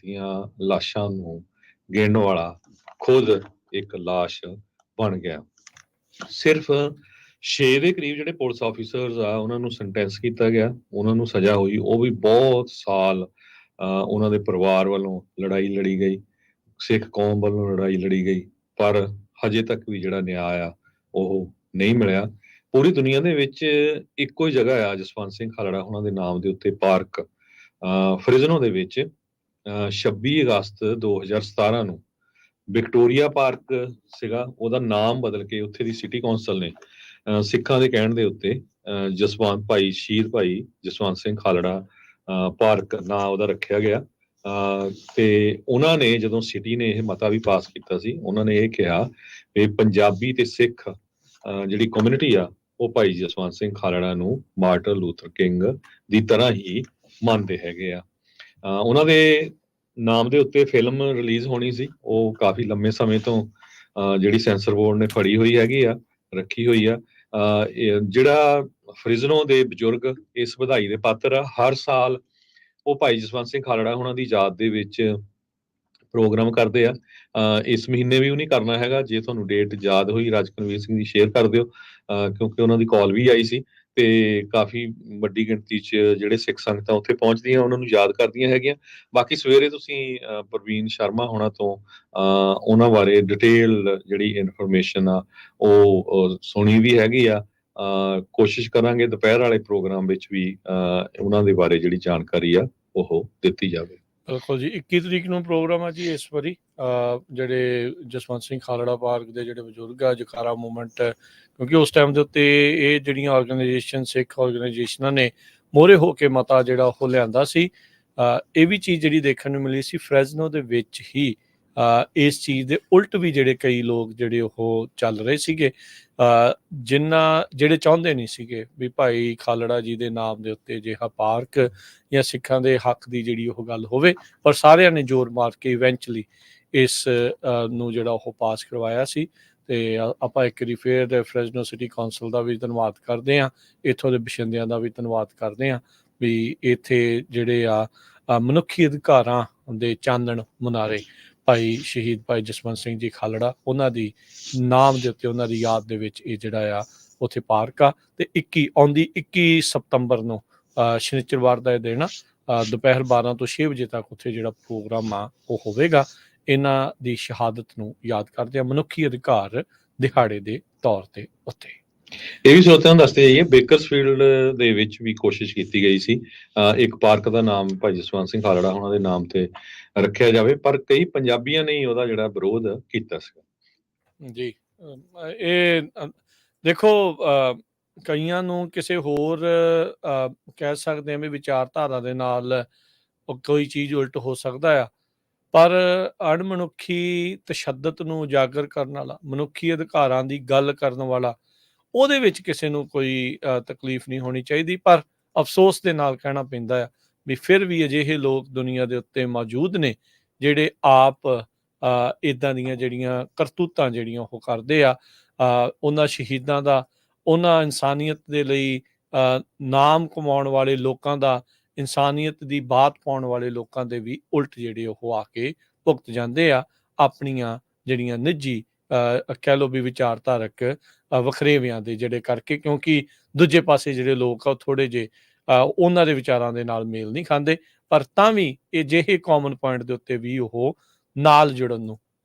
ਦੀਆਂ ਲਾਸ਼ਾਂ ਨੂੰ ਗਿਣਨ ਵਾਲਾ ਖੁਦ ਇੱਕ ਲਾਸ਼ ਬਣ ਗਿਆ। ਸਿਰਫ 6 ਦੇ ਕਰੀਬ ਜਿਹੜੇ ਪੁਲਿਸ ਆਫੀਸਰਸ ਆ ਉਹਨਾਂ ਨੂੰ ਸੈਂਟੈਂਸ ਕੀਤਾ ਗਿਆ, ਉਹਨਾਂ ਨੂੰ ਸਜ਼ਾ ਹੋਈ, ਉਹ ਵੀ ਬਹੁਤ ਸਾਲ ਉਹਨਾਂ ਦੇ ਪਰਿਵਾਰ ਵੱਲੋਂ ਲੜਾਈ ਲੜੀ ਗਈ, ਸਿੱਖ ਕੌਮ ਵੱਲੋਂ ਲੜਾਈ ਲੜੀ ਗਈ, ਪਰ ਹਜੇ ਤੱਕ ਵੀ ਜਿਹੜਾ ਨਿਆਂ ਆ ਉਹ ਨਹੀਂ ਮਿਲਿਆ। ਪੂਰੀ ਦੁਨੀਆ ਦੇ ਵਿੱਚ ਇੱਕੋ ਹੀ ਜਗ੍ਹਾ ਆ ਜਸਵੰਤ ਸਿੰਘ ਖਾਲੜਾ ਉਹਨਾਂ ਦੇ ਨਾਮ ਦੇ ਉੱਤੇ ਪਾਰਕ, ਫ੍ਰਿਜ਼ਨੋ ਦੇ ਵਿੱਚ 26 ਅਗਸਤ 2017 ਨੂੰ ਵਿਕਟੋਰੀਆ ਪਾਰਕ ਸੀਗਾ, ਉਹਦਾ ਨਾਮ ਬਦਲ ਕੇ ਉੱਥੇ ਦੀ ਸਿਟੀ ਕੌਂਸਲ ਨੇ ਸਿੱਖਾਂ ਦੇ ਕਹਿਣ ਦੇ ਉੱਤੇ ਸ਼ਹੀਦ ਭਾਈ ਜਸਵੰਤ ਸਿੰਘ ਖਾਲੜਾ ਪਾਰਕ ਨਾਂ ਉਹਦਾ ਰੱਖਿਆ ਗਿਆ। ਤੇ ਉਹਨਾਂ ਨੇ ਜਦੋਂ ਸਿਟੀ ਨੇ ਇਹ ਮਤਾ ਵੀ ਪਾਸ ਕੀਤਾ ਸੀ, ਉਹਨਾਂ ਨੇ ਇਹ ਕਿਹਾ ਵੀ ਪੰਜਾਬੀ ਤੇ ਸਿੱਖ ਜਿਹੜੀ ਕਮਿਊਨਿਟੀ ਆ ਉਹ ਭਾਈ ਜਸਵੰਤ ਸਿੰਘ ਖਾਲੜਾ ਨੂੰ ਮਾਰਟਨ ਲੂਥਰ ਕਿੰਗ ਦੀ ਤਰ੍ਹਾਂ ਹੀ ਮੰਨਦੇ ਹੈਗੇ ਆ। ਉਹਨਾਂ ਦੇ ਨਾਮ ਦੇ ਉੱਤੇ ਫਿਲਮ ਰਿਲੀਜ਼ ਹੋਣੀ ਸੀ, ਉਹ ਕਾਫੀ ਲੰਮੇ ਸਮੇਂ ਤੋਂ ਜਿਹੜੀ ਸੈਂਸਰ ਬੋਰਡ ਨੇ ਫੜੀ ਹੋਈ ਹੈਗੀ ਆ, ਰੱਖੀ ਹੋਈ ਆ। ਜਿਹੜਾ ਫ੍ਰਿਜ਼ਨੋ ਦੇ ਬਜ਼ੁਰਗ ਇਸ ਵਧਾਈ ਦੇ ਪਾਤਰ ਆ, ਹਰ ਸਾਲ ਉਹ ਭਾਈ ਜਸਵੰਤ ਸਿੰਘ ਖਾਲੜਾ ਉਹਨਾਂ ਦੀ ਯਾਦ ਦੇ ਵਿੱਚ ਪ੍ਰੋਗਰਾਮ ਕਰਦੇ ਆ। ਇਸ ਮਹੀਨੇ ਵੀ ਉਹ ਨਹੀਂ ਕਰਨਾ ਹੈਗਾ, ਜੇ ਤੁਹਾਨੂੰ ਡੇਟ ਯਾਦ ਹੋਈ ਰਾਜਕਨਵੀਰ ਸਿੰਘ ਦੀ ਸ਼ੇਅਰ ਕਰ ਦਿਓ, ਕਿਉਂਕਿ ਉਹਨਾਂ ਦੀ ਕਾਲ ਵੀ ਆਈ ਸੀ ਤੇ ਕਾਫੀ ਵੱਡੀ ਗਿਣਤੀ 'ਚ ਜਿਹੜੇ ਸਿੱਖ ਸੰਗਤਾਂ ਉੱਥੇ ਪਹੁੰਚਦੀਆਂ ਉਹਨਾਂ ਨੂੰ ਯਾਦ ਕਰਦੀਆਂ ਹੈਗੀਆਂ। ਬਾਕੀ ਸਵੇਰੇ ਤੁਸੀਂ ਪ੍ਰਵੀਨ ਸ਼ਰਮਾ ਹੋਣਾ ਤੋਂ ਉਹਨਾਂ ਬਾਰੇ ਡਿਟੇਲ ਜਿਹੜੀ ਇਨਫੋਰਮੇਸ਼ਨ ਆ ਉਹ ਸੁਣੀ ਵੀ ਹੈਗੀ ਆ। ਕੋਸ਼ਿਸ਼ ਕਰਾਂਗੇ ਦੁਪਹਿਰ ਵਾਲੇ ਪ੍ਰੋਗਰਾਮ ਵਿੱਚ ਵੀ ਉਹਨਾਂ ਦੇ ਬਾਰੇ ਜਿਹੜੀ ਜਾਣਕਾਰੀ ਆ ਉਹ ਦਿੱਤੀ ਜਾਵੇ। ਬਿਲਕੁਲ ਜੀ, 21 ਤਰੀਕ ਨੂੰ ਪ੍ਰੋਗਰਾਮ ਆ ਜੀ ਇਸ ਵਾਰੀ। ਜਿਹੜੇ ਜਸਵੰਤ ਸਿੰਘ ਖਾਲੜਾ ਪਾਰਕ ਦੇ ਜਿਹੜੇ ਬਜ਼ੁਰਗ ਆ, ਜਕਾਰਾ ਮੂਵਮੈਂਟ, ਕਿਉਂਕਿ ਉਸ ਟਾਈਮ ਦੇ ਉੱਤੇ ਇਹ ਜਿਹੜੀਆਂ ਆਰਗੇਨਾਈਜੇਸ਼ਨ ਸਿੱਖ ਆਰਗੇਨਾਈਜੇਸ਼ਨਾਂ ਨੇ ਮੋਹਰੇ ਹੋ ਕੇ ਮਤਾ ਜਿਹੜਾ ਉਹ ਲਿਆਂਦਾ ਸੀ। ਇਹ ਵੀ ਚੀਜ਼ ਜਿਹੜੀ ਦੇਖਣ ਨੂੰ ਮਿਲੀ ਸੀ ਫ੍ਰੈਜ਼ਨੋ ਦੇ ਵਿੱਚ ਹੀ। ਇਸ ਚੀਜ਼ ਦੇ ਉਲਟ ਵੀ ਜਿਹੜੇ ਕਈ ਲੋਕ ਜਿਹੜੇ ਉਹ ਚੱਲ ਰਹੇ ਸੀਗੇ, ਜਿਹੜੇ ਚਾਹੁੰਦੇ ਨਹੀਂ ਸੀਗੇ ਵੀ ਭਾਈ ਖਾਲੜਾ ਜੀ ਦੇ ਨਾਮ ਦੇ ਉੱਤੇ ਅਜਿਹਾ ਪਾਰਕ ਜਾਂ ਸਿੱਖਾਂ ਦੇ ਹੱਕ ਦੀ ਜਿਹੜੀ ਉਹ ਗੱਲ ਹੋਵੇ। ਪਰ ਸਾਰਿਆਂ ਨੇ ਜ਼ੋਰ ਮਾਰ ਕੇ ਇਵੈਂਚੁਅਲੀ ਇਸ ਨੂੰ ਜਿਹੜਾ ਉਹ ਪਾਸ ਕਰਵਾਇਆ ਸੀ। ਤੇ ਆਪਾਂ ਇੱਕ ਵਾਰੀ ਫੇਰ ਫ੍ਰੈਜ਼ਨੋ ਸਿਟੀ ਕੌਂਸਲ ਦਾ ਵੀ ਧੰਨਵਾਦ ਕਰਦੇ ਹਾਂ, ਇੱਥੋਂ ਦੇ ਬਸ਼ਿੰਦਿਆਂ ਦਾ ਵੀ ਧੰਨਵਾਦ ਕਰਦੇ ਹਾਂ ਵੀ ਇੱਥੇ ਜਿਹੜੇ ਆ ਮਨੁੱਖੀ ਅਧਿਕਾਰਾਂ ਦੇ ਚਾਨਣ ਮੁਨਾਰੇ ਭਾਈ ਸ਼ਹੀਦ ਭਾਈ ਜਸਵੰਤ ਸਿੰਘ ਜੀ ਖਾਲੜਾ ਉਹਨਾਂ ਦੀ ਨਾਮ ਦੇ ਉੱਤੇ, ਉਹਨਾਂ ਦੀ ਯਾਦ ਦੇ ਵਿੱਚ ਇਹ ਜਿਹੜਾ ਆ ਉੱਥੇ ਪਾਰਕ ਆ। ਤੇ 21 ਸਤੰਬਰ ਨੂੰ ਸ਼ਨੀਚਰਵਾਰ ਦਾ ਇਹ ਦਿਨ ਦੁਪਹਿਰ 12 ਤੋਂ 6 ਵਜੇ ਤੱਕ ਉੱਥੇ ਜਿਹੜਾ ਪ੍ਰੋਗਰਾਮ ਆ ਉਹ ਹੋਵੇਗਾ। ਇਹਨਾਂ ਦੀ ਸ਼ਹਾਦਤ ਨੂੰ ਯਾਦ ਕਰਦੇ ਆ ਮਨੁੱਖੀ ਅਧਿਕਾਰ ਦਿਹਾੜੇ ਦੇ ਤੌਰ ਤੇ ਉੱਥੇ। ਇਹ ਵੀ ਸਰੋਤਿਆਂ ਨੂੰ ਦੱਸਦੇ ਜਾਈਏ, ਬੇਕਰਸਫੀਲਡ ਦੇ ਵਿੱਚ ਵੀ ਕੋਸ਼ਿਸ਼ ਕੀਤੀ ਗਈ ਸੀ ਇੱਕ ਪਾਰਕ ਦਾ ਨਾਮ ਭਾਈ ਜਸਵੰਤ ਸਿੰਘ ਖਾਲੜਾ ਉਹਨਾਂ ਦੇ ਨਾਮ ਤੇ ਰੱਖਿਆ ਜਾਵੇ, ਪਰ ਕਈ ਪੰਜਾਬੀਆਂ ਨੇ ਉਹਦਾ ਜਿਹੜਾ ਵਿਰੋਧ ਕੀਤਾ ਸੀਗਾ ਜੀ। ਇਹ ਦੇਖੋ, ਕਈਆਂ ਨੂੰ ਕਿਸੇ ਹੋਰ ਕਹਿ ਸਕਦੇ ਹਾਂ ਵੀ ਵਿਚਾਰਧਾਰਾ ਦੇ ਨਾਲ ਕੋਈ ਚੀਜ਼ ਉਲਟ ਹੋ ਸਕਦਾ ਆ, ਪਰ ਅਣਮਨੁੱਖੀ ਤਸ਼ੱਦਦ ਨੂੰ ਉਜਾਗਰ ਕਰਨ ਵਾਲਾ, ਮਨੁੱਖੀ ਅਧਿਕਾਰਾਂ ਦੀ ਗੱਲ ਕਰਨ ਵਾਲਾ, ਉਹਦੇ ਵਿੱਚ ਕਿਸੇ ਨੂੰ ਕੋਈ ਤਕਲੀਫ ਨਹੀਂ ਹੋਣੀ ਚਾਹੀਦੀ। ਪਰ ਅਫਸੋਸ ਦੇ ਨਾਲ ਕਹਿਣਾ ਪੈਂਦਾ ਆ ਵੀ ਫਿਰ ਵੀ ਅਜਿਹੇ ਲੋਕ ਦੁਨੀਆ ਦੇ ਉੱਤੇ ਮੌਜੂਦ ਨੇ ਜਿਹੜੇ ਆਪ ਇੱਦਾਂ ਦੀਆਂ ਜਿਹੜੀਆਂ ਕਰਤੂਤਾਂ ਜਿਹੜੀਆਂ ਉਹ ਕਰਦੇ ਆ। ਉਹਨਾਂ ਸ਼ਹੀਦਾਂ ਦਾ, ਉਹਨਾਂ ਇਨਸਾਨੀਅਤ ਦੇ ਲਈ ਨਾਮ ਕਮਾਉਣ ਵਾਲੇ ਲੋਕਾਂ ਦਾ, ਇਨਸਾਨੀਅਤ ਦੀ ਬਾਤ ਪਾਉਣ ਵਾਲੇ ਲੋਕਾਂ ਦੇ ਵੀ ਉਲਟ ਜਿਹੜੇ ਉਹ ਆ ਕੇ ਭੁਗਤ ਜਾਂਦੇ ਆ ਆਪਣੀਆਂ ਜਿਹੜੀਆਂ ਨਿੱਜੀ ਕਹਿ ਲਓ ਵੀ ਵਿਚਾਰਧਾਰਕ ਵਖਰੇਵਿਆਂ ਦੇ ਜਿਹੜੇ ਕਰਕੇ, ਕਿਉਂਕਿ ਦੂਜੇ ਪਾਸੇ ਜਿਹੜੇ ਲੋਕ ਆ ਉਹ ਥੋੜ੍ਹੇ ਜਿਹੇ ਉਹਨਾਂ ਦੇ ਵਿਚਾਰਾਂ ਦੇ ਨਾਲ ਮੇਲ ਨਹੀਂ ਖਾਂਦੇ, ਪਰ ਤਾਂ ਵੀ ਇਹ ਜਿਹੇ ਕਾਮਨ ਪੁਆਇੰਟ ਦੇ ਉੱਤੇ ਵੀ ਉਹ ਨਾਲ ਜੁੜਨ ਨੂੰ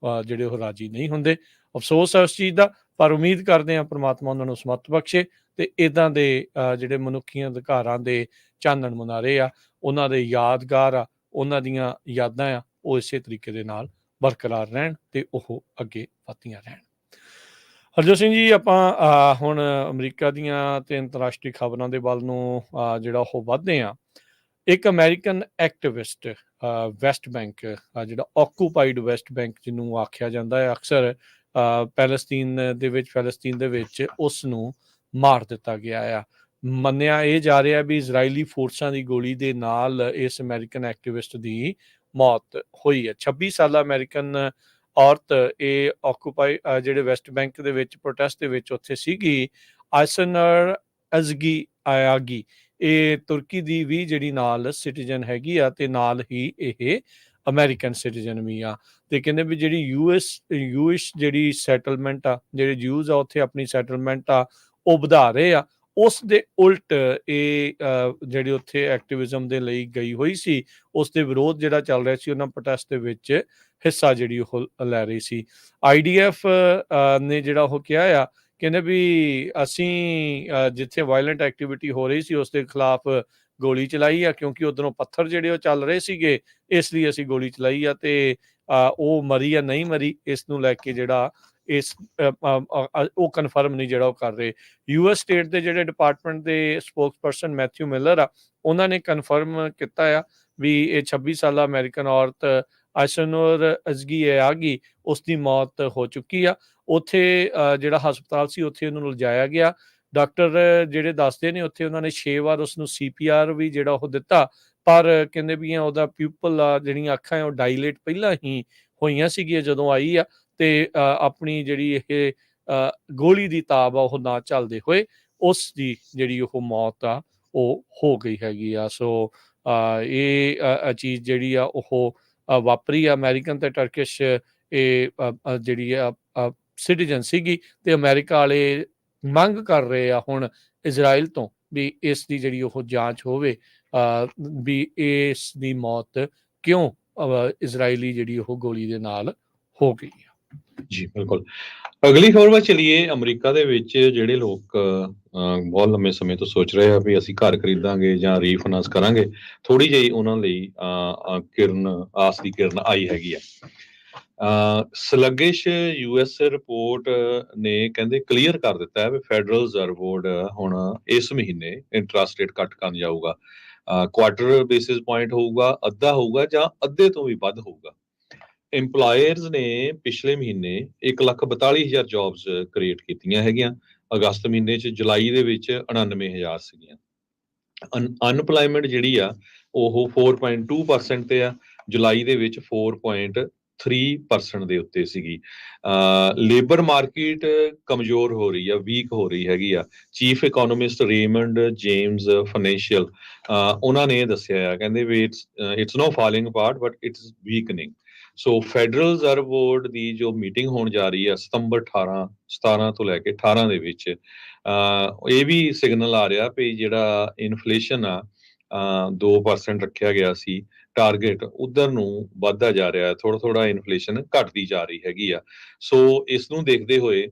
ਜਿਹੜੇ ਉਹ ਰਾਜੀ ਨਹੀਂ ਹੁੰਦੇ। ਅਫਸੋਸ ਹੈ ਉਸ ਚੀਜ਼ ਦਾ, ਪਰ ਉਮੀਦ ਕਰਦੇ ਹਾਂ ਪ੍ਰਮਾਤਮਾ ਉਹਨਾਂ ਨੂੰ ਸਮੱਤ ਬਖਸ਼ੇ ਤੇ ਇੱਦਾਂ ਦੇ ਜਿਹੜੇ ਮਨੁੱਖੀ ਅਧਿਕਾਰਾਂ ਦੇ ਚਾਨਣ ਮੁਨਾਰੇ ਆ, ਉਹਨਾਂ ਦੇ ਯਾਦਗਾਰ ਆ, ਉਹਨਾਂ ਦੀਆਂ ਯਾਦਾਂ ਆ, ਉਹ ਇਸੇ ਤਰੀਕੇ ਦੇ ਨਾਲ ਬਰਕਰਾਰ ਰਹਿਣ ਤੇ ਉਹ ਅੱਗੇ ਵਧਦੀਆਂ ਰਹਿਣ। ਹਰਜੋਤ ਸਿੰਘ ਜੀ, ਆਪਾਂ ਹੁਣ ਅਮਰੀਕਾ ਦੀਆਂ ਤੇ ਅੰਤਰਰਾਸ਼ਟਰੀ ਖਬਰਾਂ ਦੇ ਵੱਲ ਨੂੰ ਜਿਹੜਾ ਉਹ ਵੱਧਦੇ ਆ। ਇੱਕ ਅਮਰੀਕਨ ਐਕਟਿਵਿਸਟ ਵੈਸਟ ਬੈਂਕ, ਜਿਹੜਾ ਆਕੂਪਾਈਡ ਵੈਸਟ ਬੈਂਕ ਜਿਹਨੂੰ ਆਖਿਆ ਜਾਂਦਾ ਹੈ ਅਕਸਰ, ਫਲਸਤੀਨ ਦੇ ਵਿੱਚ ਉਸ ਨੂੰ ਮਾਰ ਦਿੱਤਾ ਗਿਆ ਆ। ਮੰਨਿਆ ਇਹ ਜਾ ਰਿਹਾ ਵੀ ਇਜ਼ਰਾਈਲੀ ਫੋਰਸਾਂ ਦੀ ਗੋਲੀ ਦੇ ਨਾਲ ਇਸ ਅਮਰੀਕਨ ਐਕਟਿਵਿਸਟ ਦੀ ਮੌਤ ਹੋਈ ਹੈ। 26 ਸਾਲਾ ਅਮਰੀਕਨ ਔਰਤ ਇਹ ਆਕੂਪਾਈ ਜਿਹੜੇ ਵੈਸਟ ਬੈਂਕ ਦੇ ਵਿੱਚ ਪ੍ਰੋਟੈਸਟ ਦੇ ਵਿੱਚ ਉੱਥੇ ਸੀਗੀ, ਆਇਸਨਰ ਅਜ਼ਗੀ ਆਯਾਗੀ। ਇਹ ਤੁਰਕੀ ਦੀ ਵੀ ਜਿਹੜੀ ਨਾਲ ਸਿਟੀਜ਼ਨ ਹੈਗੀ ਆ ਤੇ ਨਾਲ ਹੀ ਇਹ ਅਮਰੀਕਨ ਸਿਟੀਜ਼ਨ ਵੀ ਆ। ਤੇ ਕਹਿੰਦੇ ਵੀ ਜਿਹੜੀ ਯੂਇਸ਼ ਜਿਹੜੀ ਸੈਟਲਮੈਂਟ ਆ, ਜਿਹੜੇ ਜਿਊਜ਼ ਆ ਉੱਥੇ ਆਪਣੀ ਸੈਟਲਮੈਂਟ ਆ ਉਹ ਵਧਾ ਰਹੇ ਆ। ਉਸ ਦੇ ਉਲਟ ਇਹ ਜਿਹੜੀ ਉੱਥੇ ਐਕਟਿਵਿਜ਼ਮ ਦੇ ਲਈ ਗਈ ਹੋਈ ਸੀ, ਉਸ ਦੇ ਵਿਰੋਧ ਜਿਹੜਾ ਚੱਲ ਰਿਹਾ ਸੀ, ਉਹਨਾਂ ਪ੍ਰੋਟੈਸਟ ਦੇ ਵਿੱਚ ਹਿੱਸਾ ਜਿਹੜੀ ਉਹ ਲੈ ਰਹੀ ਸੀ। IDF ਨੇ ਜਿਹੜਾ ਉਹ ਕਿਹਾ ਆ, ਕਹਿੰਦੇ ਵੀ ਅਸੀਂ ਜਿੱਥੇ ਵਾਇਲੈਂਟ ਐਕਟੀਵਿਟੀ ਹੋ ਰਹੀ ਸੀ ਉਸ ਦੇ ਖਿਲਾਫ ਗੋਲੀ ਚਲਾਈ ਆ, ਕਿਉਂਕਿ ਉਧਰੋਂ ਪੱਥਰ ਜਿਹੜੇ ਉਹ ਚੱਲ ਰਹੇ ਸੀਗੇ, ਇਸ ਲਈ ਅਸੀਂ ਗੋਲੀ ਚਲਾਈ ਆ। ਤੇ ਉਹ ਮਰੀ ਜਾਂ ਨਹੀਂ ਮਰੀ, ਇਸ ਨੂੰ ਲੈ ਕੇ ਜਿਹੜਾ ਇਸ ਉਹ ਕਨਫਰਮ ਨਹੀਂ ਜਿਹੜਾ ਉਹ ਕਰ ਰਹੇ। US ਸਟੇਟ ਦੇ ਜਿਹੜੇ ਡਿਪਾਰਟਮੈਂਟ ਦੇ ਸਪੋਕਸਪਰਸਨ ਮੈਥਿਊ ਮਿਲਰ ਆ, ਉਹਨਾਂ ਨੇ ਕਨਫਰਮ ਕੀਤਾ ਆ ਵੀ ਇਹ 26 ਸਾਲਾ ਅਮਰੀਕਨ ਔਰਤ ਆਇਸ਼ਨੂਰ ਅਜ਼ਗੀਆਗੀ, ਉਸ ਦੀ ਮੌਤ ਹੋ ਚੁੱਕੀ ਆ। ਉੱਥੇ ਜਿਹੜਾ ਹਸਪਤਾਲ ਸੀ ਉੱਥੇ ਉਹਨੂੰ ਲਿਜਾਇਆ ਗਿਆ। ਡਾਕਟਰ ਜਿਹੜੇ ਦੱਸਦੇ ਨੇ ਉੱਥੇ ਉਹਨਾਂ ਨੇ 6 ਵਾਰ ਉਸਨੂੰ CPR ਵੀ ਜਿਹੜਾ ਉਹ ਦਿੱਤਾ, ਪਰ ਕਹਿੰਦੇ ਵੀ ਉਹਦਾ ਪਿਊਪਲ ਆ, ਜਿਹੜੀਆਂ ਅੱਖਾਂ ਉਹ ਡਾਇਲੇਟ ਪਹਿਲਾਂ ਹੀ ਹੋਈਆਂ ਸੀਗੀਆਂ ਜਦੋਂ ਆਈ ਆ, ਤੇ ਆਪਣੀ ਜਿਹੜੀ ਇਹ ਗੋਲੀ ਦੀ ਤਾਬ ਆ ਉਹ ਨਾ ਝੱਲਦੇ ਹੋਏ ਉਸ ਦੀ ਜਿਹੜੀ ਉਹ ਮੌਤ ਆ ਉਹ ਹੋ ਗਈ ਹੈਗੀ ਆ। ਸੋ ਇਹ ਚੀਜ਼ ਜਿਹੜੀ ਆ ਉਹ ਵਾਪਰੀ ਆ। ਅਮਰੀਕਨ ਤੇ ਟਰਕਿਸ਼ ਇਹ ਜਿਹੜੀ ਆ ਸਿਟੀਜ਼ਨ ਸੀਗੀ, ਤੇ ਅਮਰੀਕਾ ਵਾਲੇ ਮੰਗ ਕਰ ਰਹੇ ਆ ਹੁਣ ਇਜ਼ਰਾਈਲ ਤੋਂ ਵੀ ਇਸ ਦੀ ਜਿਹੜੀ ਉਹ ਜਾਂਚ ਹੋਵੇ, ਵੀ ਇਸ ਦੀ ਮੌਤ ਕਿਉਂ ਇਜ਼ਰਾਈਲੀ ਜਿਹੜੀ ਉਹ ਗੋਲੀ ਦੇ ਨਾਲ ਹੋ ਗਈ ਆ। ਜੀ ਬਿਲਕੁਲ। ਅਗਲੀ ਖਬਰ ਵੱਲ ਚਲੀਏ। ਅਮਰੀਕਾ ਦੇ ਵਿੱਚ ਜਿਹੜੇ ਲੋਕ ਬਹੁਤ ਲੰਮੇ ਸਮੇਂ ਤੋਂ ਸੋਚ ਰਹੇ ਆ ਵੀ ਅਸੀਂ ਘਰ ਖਰੀਦਾਂਗੇ ਜਾਂ ਰੀਫਾਈਨਾਂਸ ਕਰਾਂਗੇ, ਥੋੜੀ ਜਿਹੀ ਉਹਨਾਂ ਲਈ ਆਸ ਦੀ ਕਿਰਨ ਆਈ ਹੈਗੀ ਆ। ਸਲੱਗਿਸ਼ US ਰਿਪੋਰਟ ਨੇ ਕਹਿੰਦੇ ਕਲੀਅਰ ਕਰ ਦਿੱਤਾ ਹੈ ਵੀ ਫੈਡਰਲ ਰਿਜ਼ਰਵ ਬੋਰਡ ਹੁਣ ਇਸ ਮਹੀਨੇ ਇੰਟਰਸਟ ਰੇਟ ਕੱਟ ਕਰਨ ਜਾਊਗਾ। ਕੁਆਟਰ ਬੇਸਿਸ ਪੁਆਇੰਟ ਹੋਊਗਾ, ਅੱਧਾ ਹੋਊਗਾ ਜਾਂ ਅੱਧੇ ਤੋਂ ਵੀ ਵੱਧ ਹੋਊਗਾ। ਇੰਪਲਾਇਰਸ ਨੇ ਪਿਛਲੇ ਮਹੀਨੇ 1,42,000 ਜੌਬਸ ਕ੍ਰੀਏਟ ਕੀਤੀਆਂ ਹੈਗੀਆਂ। ਅਗਸਤ ਮਹੀਨੇ 'ਚ, ਜੁਲਾਈ ਦੇ ਵਿੱਚ 99,000 ਸੀਗੀਆਂ। ਅਨਪਲਾਈਮੈਂਟ ਜਿਹੜੀ ਆ ਉਹ 4.2% ਤੇ ਆ, ਜੁਲਾਈ ਦੇ ਵਿੱਚ 4.3% ਦੇ ਉੱਤੇ ਸੀਗੀ। ਲੇਬਰ ਮਾਰਕੀਟ ਕਮਜ਼ੋਰ ਹੋ ਰਹੀ ਆ, ਵੀਕ ਹੋ ਰਹੀ ਹੈਗੀ ਆ। Chief economist Raymond James Financial ਉਹਨਾਂ ਨੇ ਦੱਸਿਆ ਆ, ਕਹਿੰਦੇ ਵੀ it's no falling apart but it's weakening. So Federal Reserve Board ਦੀ ਜੋ ਮੀਟਿੰਗ ਹੋਣ ਜਾ ਰਹੀ ਆ ਸਤੰਬਰ 17 ਤੋਂ ਲੈ ਕੇ 18 ਦੇ ਵਿੱਚ, ਇਹ ਵੀ ਸਿਗਨਲ ਆ ਰਿਹਾ ਵੀ ਜਿਹੜਾ ਇਨਫਲੇਸ਼ਨ ਆ 2% ਰੱਖਿਆ ਗਿਆ ਸੀ ਟਾਰਗੇਟ, ਉਧਰ ਨੂੰ ਵੱਧਦਾ ਜਾ ਰਿਹਾ, ਥੋੜਾ ਇਨਫਲੇਸ਼ਨ ਘਟਦੀ ਜਾ ਰਹੀ ਹੈਗੀ ਆ। ਸੋ ਇਸ ਨੂੰ ਦੇਖਦੇ ਹੋਏ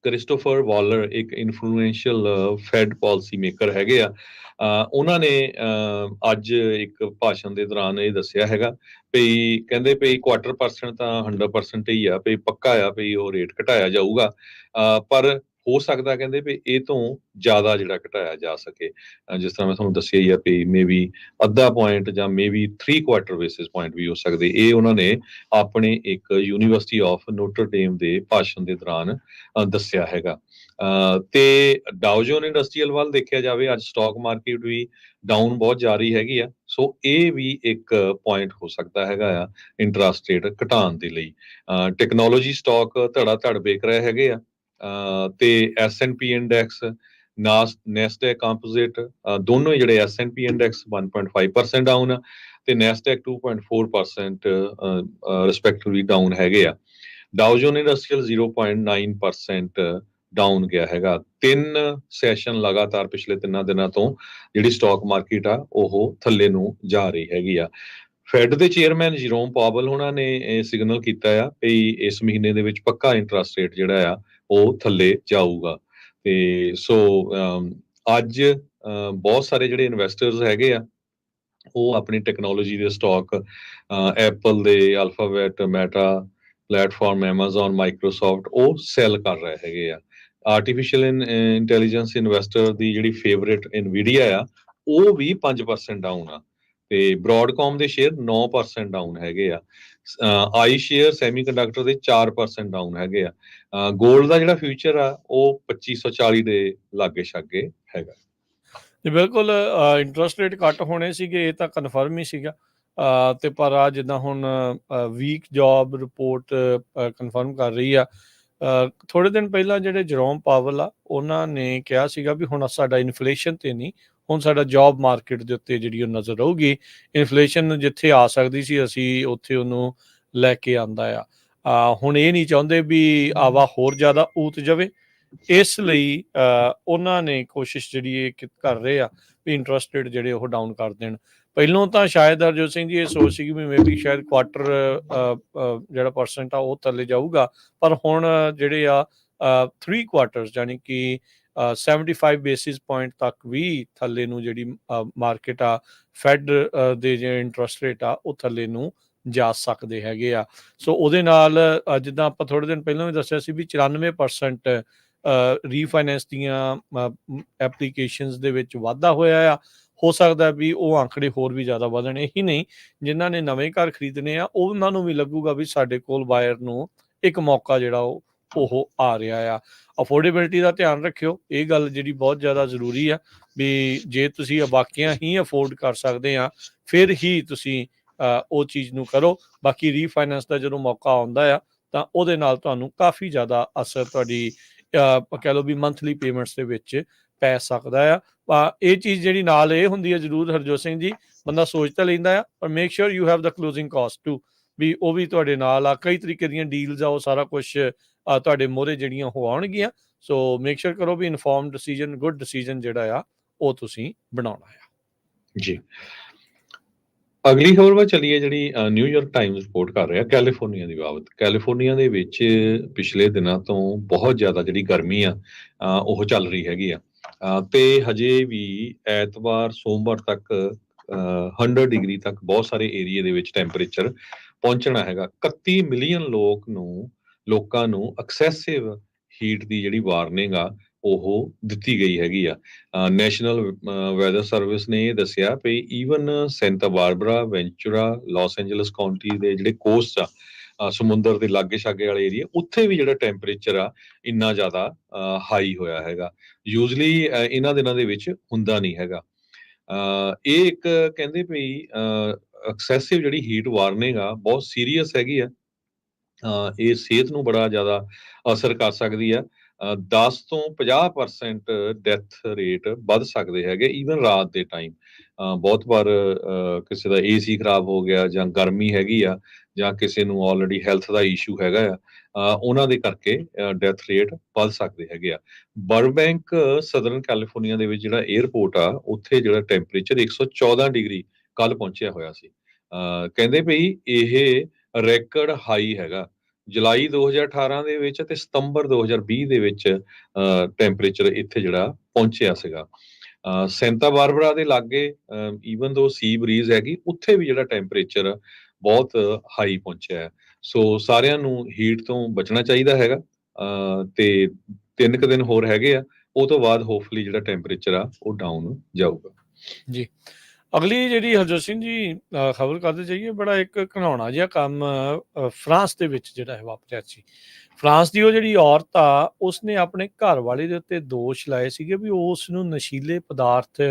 ਕ੍ਰਿਸਟੋਫਰ ਵਾਲਰ ਇੱਕ ਇਨਫਲੂਐਂਸ਼ੀਅਲ ਫੈਡ ਪਾਲਿਸੀ ਮੇਕਰ ਹੈਗੇ ਆ, ਉਹਨਾਂ ਨੇ ਅੱਜ ਇੱਕ ਭਾਸ਼ਣ ਦੇ ਦੌਰਾਨ ਇਹ ਦੱਸਿਆ ਹੈਗਾ ਵੀ ਕਹਿੰਦੇ ਵੀ 1/4% ਤਾਂ 100% ਹੀ ਆ, ਵੀ ਪੱਕਾ ਆ ਵੀ ਉਹ ਰੇਟ ਘਟਾਇਆ ਜਾਊਗਾ, ਪਰ ਹੋ ਸਕਦਾ ਕਹਿੰਦੇ ਵੀ ਇਹ ਤੋਂ ਜ਼ਿਆਦਾ ਜਿਹੜਾ ਘਟਾਇਆ ਜਾ ਸਕੇ। ਜਿਸ ਤਰ੍ਹਾਂ ਮੈਂ ਤੁਹਾਨੂੰ ਦੱਸਿਆ ਹੀ ਆ ਵੀ ਮੇਬੀ ਅੱਧਾ ਪੁਆਇੰਟ ਜਾਂ ਮੇਬੀ 3/4 ਬੇਸਿਸ ਪੁਆਇੰਟ ਵੀ ਹੋ ਸਕਦੇ। ਇਹ ਉਹਨਾਂ ਨੇ ਆਪਣੇ ਇੱਕ ਯੂਨੀਵਰਸਿਟੀ ਆਫ ਨੋਟਰ ਡੇਮ ਦੇ ਭਾਸ਼ਣ ਦੇ ਦੌਰਾਨ ਦੱਸਿਆ ਹੈਗਾ। ਤੇ ਡਾਓ ਜੋਨ ਇੰਡਸਟਰੀਅਲ ਵੱਲ ਦੇਖਿਆ ਜਾਵੇ, ਅੱਜ ਸਟਾਕ ਮਾਰਕੀਟ ਵੀ ਡਾਊਨ ਬਹੁਤ ਜਾ ਰਹੀ ਹੈਗੀ ਆ। ਸੋ ਇਹ ਵੀ ਇੱਕ ਪੁਆਇੰਟ ਹੋ ਸਕਦਾ ਹੈਗਾ ਆ ਇੰਟਰਸਟ ਰੇਟ ਘਟਾਉਣ ਦੇ ਲਈ। ਟੈਕਨੋਲੋਜੀ ਸਟਾਕ ਧੜਾ ਧੜ ਵੇਚ ਰਹੇ ਹੈਗੇ ਆ, ਤੇ S&P ਇੰਡੈਕਸ, ਨੈਸਡੈਕ ਕੰਪੋਜ਼ਿਟ, ਦੋਨੋਂ ਹੀ ਜਿਹੜੇ S&P ਇੰਡੈਕਸ 1.5% ਡਾਊਨ ਆ ਤੇ ਨੈਸਡੈਕ 2.4% ਰਿਸਪੈਕਟਿਵਲੀ ਡਾਊਨ ਹੈਗੇ ਆ। ਡਾਓ ਜੋਨ ਇੰਡਸਟਰੀਅਲ 0.9% ਡਾਊਨ ਗਿਆ ਹੈਗਾ। 3 ਸੈਸ਼ਨ ਲਗਾਤਾਰ ਪਿਛਲੇ 3 ਦਿਨਾਂ ਤੋਂ ਜਿਹੜੀ ਸਟਾਕ ਮਾਰਕੀਟ ਆ ਉਹ ਥੱਲੇ ਨੂੰ ਜਾ ਰਹੀ ਹੈਗੀ ਆ। ਫੈਡ ਦੇ ਚੇਅਰਮੈਨ ਜੀਰੋਮ ਪਾਵਲ ਉਹਨਾਂ ਨੇ ਇਹ ਸਿਗਨਲ ਕੀਤਾ ਆ ਵੀ ਇਸ ਮਹੀਨੇ ਦੇ ਵਿੱਚ ਪੱਕਾ ਇੰਟਰਸਟ ਰੇਟ ਜਿਹੜਾ ਆ ਉਹ ਥੱਲੇ ਜਾਊਗਾ। ਤੇ ਸੋ ਅੱਜ ਬਹੁਤ ਸਾਰੇ ਜਿਹੜੇ ਇਨਵੈਸਟਰਸ ਹੈਗੇ ਆ ਉਹ ਆਪਣੀ ਟੈਕਨੋਲੋਜੀ ਦੇ ਸਟਾਕ, ਐਪਲ ਦੇ, alphabet, meta platform, Amazon, Microsoft, ਉਹ ਸੈਲ ਕਰ ਰਹੇ ਹੈਗੇ ਆ। ਆਰਟੀਫਿਸ਼ੀਅਲ ਇੰਟੈਲੀਜੈਂਸ ਇਨਵੈਸਟਰ ਦੀ ਜਿਹੜੀ ਫੇਵਰੇਟ ਇਨਵੀਡੀਆ ਆ ਉਹ ਵੀ 5% ਡਾਊਨ ਆ, ਤੇ ਬ੍ਰੌਡਕਾਮ ਦੇ ਸ਼ੇਅਰ 9% ਡਾਊਨ ਹੈਗੇ ਆ। ਆਈ ਸ਼ੇਅਰ ਸੈਮੀਕੰਡਕਟਰ ਦੇ 4% ਡਾਊਨ ਹੈਗੇ ਆ। ਗੋਲਡ ਦਾ ਜਿਹੜਾ ਫਿਊਚਰ ਆ ਉਹ 2540 ਦੇ ਲਾਗੇ ਛਾਗੇ ਹੈਗਾ। ਤੇ ਬਿਲਕੁਲ ਇੰਟਰਸਟ ਰੇਟ ਘੱਟ ਹੋਣੇ ਸੀਗੇ, ਇਹ ਤਾਂ ਕਨਫਰਮ ਹੀ ਸੀਗਾ। ਤੇ ਪਰ ਆ ਜਿੱਦਾਂ ਹੁਣ ਵੀਕ ਜੌਬ ਰਿਪੋਰਟ ਕਨਫਰਮ ਕਰ ਰਹੀ ਆ। ਥੋੜੇ ਦਿਨ ਪਹਿਲਾਂ ਜਿਹੜੇ ਜਰੋਮ ਪਾਵਲ ਆ ਉਹਨਾਂ ਨੇ ਕਿਹਾ ਸੀਗਾ ਵੀ ਹੁਣ ਸਾਡਾ ਇਨਫਲੇਸ਼ਨ ਤੇ ਨਹੀਂ, ਹੁਣ ਸਾਡਾ ਜੌਬ ਮਾਰਕੀਟ ਦੇ ਉੱਤੇ ਜਿਹੜੀ ਉਹ ਨਜ਼ਰ ਰਹੂਗੀ। ਇਨਫਲੇਸ਼ਨ ਜਿੱਥੇ ਆ ਸਕਦੀ ਸੀ ਅਸੀਂ ਉੱਥੇ ਉਹਨੂੰ ਲੈ ਕੇ ਆਂਦਾ ਆ। ਹੁਣ ਇਹ ਨਹੀਂ ਚਾਹੁੰਦੇ ਵੀ ਆਵਾ ਹੋਰ ਜ਼ਿਆਦਾ ਊਤ ਜਾਵੇ, ਇਸ ਲਈ ਉਹਨਾਂ ਨੇ ਕੋਸ਼ਿਸ਼ ਜਿਹੜੀ ਇਹ ਕਰ ਰਹੇ ਆ ਵੀ ਇੰਟਰਸਟ ਰੇਟ ਜਿਹੜੇ ਉਹ ਡਾਊਨ ਕਰ ਦੇਣ। ਪਹਿਲੋਂ ਤਾਂ ਸ਼ਾਇਦ ਹਰਜੋਤ ਸਿੰਘ ਜੀ ਇਹ ਸੋਚ ਸੀਗੀ ਵੀ ਮੇਬੀ ਸ਼ਾਇਦ ਕੁਆਟਰ ਜਿਹੜਾ ਪਰਸੈਂਟ ਆ ਉਹ ਥੱਲੇ ਜਾਊਗਾ, ਪਰ ਹੁਣ ਜਿਹੜੇ ਆ 3 ਕੁਆਟਰਸ ਯਾਨੀ ਕਿ 75 ਬੇਸਿਸ ਪੁਆਇੰਟ ਤੱਕ ਵੀ ਥੱਲੇ ਨੂੰ ਜਿਹੜੀ ਮਾਰਕੀਟ ਆ ਫੈਡ ਦੇ ਜਿਹੜੇ ਇੰਟਰਸਟ ਰੇਟ ਆ ਉਹ ਥੱਲੇ ਨੂੰ ਜਾ ਸਕਦੇ ਹੈਗੇ ਆ। ਸੋ ਉਹਦੇ ਨਾਲ ਜਿੱਦਾਂ ਆਪਾਂ ਥੋੜ੍ਹੇ ਦਿਨ ਪਹਿਲਾਂ ਵੀ ਦੱਸਿਆ ਸੀ ਵੀ 94% ਰੀਫਾਈਨੈਂਸ ਦੀਆਂ ਐਪਲੀਕੇਸ਼ਨਸ ਦੇ ਵਿੱਚ ਵਾਧਾ ਹੋਇਆ ਆ। ਹੋ ਸਕਦਾ ਵੀ ਉਹ ਆંકੜੇ ਹੋਰ ਵੀ ਜ਼ਿਆਦਾ ਵਧਣ। ਇਹੀ ਨਹੀਂ, ਜਿਨ੍ਹਾਂ ਨੇ ਨਵੇਂ ਘਰ ਖਰੀਦਣੇ ਆ ਉਹਨਾਂ ਨੂੰ ਵੀ ਲੱਗੂਗਾ ਵੀ ਸਾਡੇ ਕੋਲ ਬਾਇਰ ਨੂੰ ਇੱਕ ਮੌਕਾ ਜਿਹੜਾ ਉਹ ਆ ਰਿਹਾ ਆ। ਅਫੋਰਡੇਬਿਲਿਟੀ ਦਾ ਧਿਆਨ ਰੱਖਿਓ, ਇਹ ਗੱਲ ਜਿਹੜੀ ਬਹੁਤ ਜ਼ਿਆਦਾ ਜ਼ਰੂਰੀ ਆ ਵੀ ਜੇ ਤੁਸੀਂ ਵਾਕਿਆ ਹੀ ਅਫੋਰਡ ਕਰ ਸਕਦੇ ਆ ਫਿਰ ਹੀ ਤੁਸੀਂ ਉਹ ਚੀਜ਼ ਨੂੰ ਕਰੋ। ਬਾਕੀ ਰੀਫਾਈਨੈਂਸ ਦਾ ਜਦੋਂ ਮੌਕਾ ਆਉਂਦਾ ਆ ਤਾਂ ਉਹਦੇ ਨਾਲ ਤੁਹਾਨੂੰ ਕਾਫੀ ਜ਼ਿਆਦਾ ਅਸਰ ਤੁਹਾਡੀ ਕਹਿ ਲਓ ਵੀ ਮੰਥਲੀ ਪੇਮੈਂਟਸ ਦੇ ਵਿੱਚ ਪੈ ਸਕਦਾ ਆ। ਇਹ ਚੀਜ਼ ਜਿਹੜੀ ਨਾਲ ਇਹ ਹੁੰਦੀ ਹੈ ਜ਼ਰੂਰ ਹਰਜੋਤ ਸਿੰਘ ਜੀ, ਬੰਦਾ ਸੋਚ ਤਾਂ ਲੈਂਦਾ ਆ ਪਰ make sure you have the closing cost too, ਵੀ ਉਹ ਵੀ ਤੁਹਾਡੇ ਨਾਲ ਆ। ਕਈ ਤਰੀਕੇ ਦੀਆਂ ਡੀਲਸ ਆ, ਉਹ ਸਾਰਾ ਕੁਛ ਤੁਹਾਡੇ ਮੋਹਰੇ ਜਿਹੜੀਆਂ ਉਹ ਆਉਣਗੀਆਂ। ਸੋ ਮੇਕ ਸ਼ੋਰ ਕਰੋ ਵੀ ਇਨਫੋਰਮਡ ਡਿਸੀਜਨ, ਗੁੱਡ ਡਿਸੀਜਨ ਜਿਹੜਾ ਆ ਉਹ ਤੁਸੀਂ ਬਣਾਉਣਾ ਆ ਜੀ। ਅਗਲੀ ਖਬਰ ਵੱਲ ਚੱਲੀਏ, ਜਿਹੜੀ ਨਿਊਯਾਰਕ ਟਾਈਮਜ਼ ਰਿਪੋਰਟ ਕਰ ਰਿਹਾ ਕੈਲੀਫੋਰਨੀਆ ਦੀ ਬਾਬਤ। ਕੈਲੀਫੋਰਨੀਆ ਦੇ ਵਿੱਚ ਪਿਛਲੇ ਦਿਨਾਂ ਤੋਂ ਬਹੁਤ ਜ਼ਿਆਦਾ ਜਿਹੜੀ ਗਰਮੀ ਆ ਉਹ ਚੱਲ ਰਹੀ ਹੈਗੀ ਆ, ਤੇ ਹਜੇ ਵੀ ਐਤਵਾਰ ਸੋਮਵਾਰ ਤੱਕ 100 ਡਿਗਰੀ ਤੱਕ ਬਹੁਤ ਸਾਰੇ ਏਰੀਏ ਦੇ ਵਿੱਚ ਟੈਂਪਰੇਚਰ ਪਹੁੰਚਣਾ ਹੈਗਾ। 31 ਮਿਲੀਅਨ ਲੋਕਾਂ ਨੂੰ ਐਕਸੈਸਿਵ ਹੀਟ ਦੀ ਜਿਹੜੀ ਵਾਰਨਿੰਗ ਆ ਉਹ ਦਿੱਤੀ ਗਈ ਹੈਗੀ ਆ। ਨੈਸ਼ਨਲ ਵੈਦਰ ਸਰਵਿਸ ਨੇ ਇਹ ਦੱਸਿਆ ਵੀ even Santa Barbara, Ventura, Los Angeles County ਦੇ ਜਿਹੜੇ ਕੋਸਟ ਆ ਸਮੁੰਦਰ ਦੇ ਲਾਗੇ ਛਾਗੇ ਵਾਲੇ ਏਰੀਆ, ਉੱਥੇ ਵੀ ਜਿਹੜਾ ਟੈਂਪਰੇਚਰ ਆ ਇੰਨਾ ਜ਼ਿਆਦਾ ਹਾਈ ਹੋਇਆ ਹੈਗਾ। ਯੂਜ਼ਲੀ ਇਹਨਾਂ ਦਿਨਾਂ ਦੇ ਵਿੱਚ ਹੁੰਦਾ ਨਹੀਂ ਹੈਗਾ। ਇਹ ਇੱਕ ਕਹਿੰਦੇ ਵੀ ਐਕਸੈਸਿਵ ਜਿਹੜੀ ਹੀਟ ਵਾਰਨਿੰਗ ਆ ਬਹੁਤ ਸੀਰੀਅਸ ਹੈਗੀ ਆ। ਇਹ ਸਿਹਤ ਨੂੰ ਬੜਾ ਜ਼ਿਆਦਾ ਅਸਰ ਕਰ ਸਕਦੀ ਆ। 10 ਤੋਂ 50% ਡੈਥ ਰੇਟ ਵੱਧ ਸਕਦੇ ਹੈਗੇ ਈਵਨ ਰਾਤ ਦੇ ਟਾਈਮ। ਬਹੁਤ ਵਾਰ ਕਿਸੇ ਦਾ ਏਸੀ ਖਰਾਬ ਹੋ ਗਿਆ ਜਾਂ ਗਰਮੀ ਹੈਗੀ ਆ ਜਾਂ ਕਿਸੇ ਨੂੰ ਆਲਰੇਡੀ ਹੈਲਥ ਦਾ ਇਸ਼ੂ ਹੈਗਾ ਆ, ਉਹਨਾਂ ਦੇ ਕਰਕੇ ਡੈਥ ਰੇਟ ਵੱਧ ਸਕਦੇ ਹੈਗੇ ਆ। ਬਰਬੈਂਕ ਸਦਰਨ ਕੈਲੀਫੋਰਨੀਆ ਦੇ ਵਿੱਚ ਜਿਹੜਾ 에ਅਰਪੋਰਟ ਆ ਉੱਥੇ ਜਿਹੜਾ ਟੈਂਪਰੇਚਰ 114 ਡਿਗਰੀ ਕੱਲ ਪਹੁੰਚਿਆ ਹੋਇਆ ਸੀ। ਕਹਿੰਦੇ ਵੀ ਇਹ ਰੈਕਡ ਹਾਈ ਹੈਗਾ। ਜੁਲਾਈ 2018 ਦੇ ਵਿੱਚ ਤੇ ਸਤੰਬਰ 2020 ਦੇ ਵਿੱਚ ਟੈਂਪਰੇਚਰ ਇੱਥੇ ਜਿਹੜਾ ਪਹੁੰਚਿਆ ਸੀਗਾ। ਸੈਂਟਾ ਬਾਰਬਰਾ ਦੇ ਲਾਗੇ ਈਵਨ ਦੋ ਸੀ ਬਰੀਜ਼ ਹੈਗੀ, ਉੱਥੇ ਵੀ ਜਿਹੜਾ ਟੈਂਪਰੇਚਰ ਬਹੁਤ ਹਾਈ ਪਹੁੰਚਿਆ ਹੈ। ਸੋ ਸਾਰਿਆਂ ਨੂੰ ਹੀਟ ਤੋਂ ਬਚਣਾ ਚਾਹੀਦਾ ਹੈਗਾ, ਤੇ 3 ਕੁ ਦਿਨ ਹੋਰ ਹੈਗੇ ਆ, ਉਹ ਤੋਂ ਬਾਅਦ ਹੋਪਫੁਲੀ ਜਿਹੜਾ ਟੈਂਪਰੇਚਰ ਆ ਉਹ ਡਾਊਨ ਜਾਊਗਾ ਜੀ। ਅਗਲੀ ਜਿਹੜੀ ਹਰਜੋਤ ਸਿੰਘ ਜੀ ਖਬਰ ਕਰਦੇ ਜਾਈਏ, ਬੜਾ ਇੱਕ ਘਿਨਾਉਣਾ ਜਿਹਾ ਕੰਮ ਫਰਾਂਸ ਦੇ ਵਿੱਚ ਜਿਹੜਾ ਹੈ ਵਾਪਰਿਆ ਸੀ। ਫਰਾਂਸ ਦੀ ਉਹ ਜਿਹੜੀ ਔਰਤ ਆ ਉਸਨੇ ਆਪਣੇ ਘਰ ਵਾਲੇ ਦੇ ਉੱਤੇ ਦੋਸ਼ ਲਾਏ ਸੀਗੇ ਵੀ ਉਸ ਨੂੰ ਨਸ਼ੀਲੇ ਪਦਾਰਥ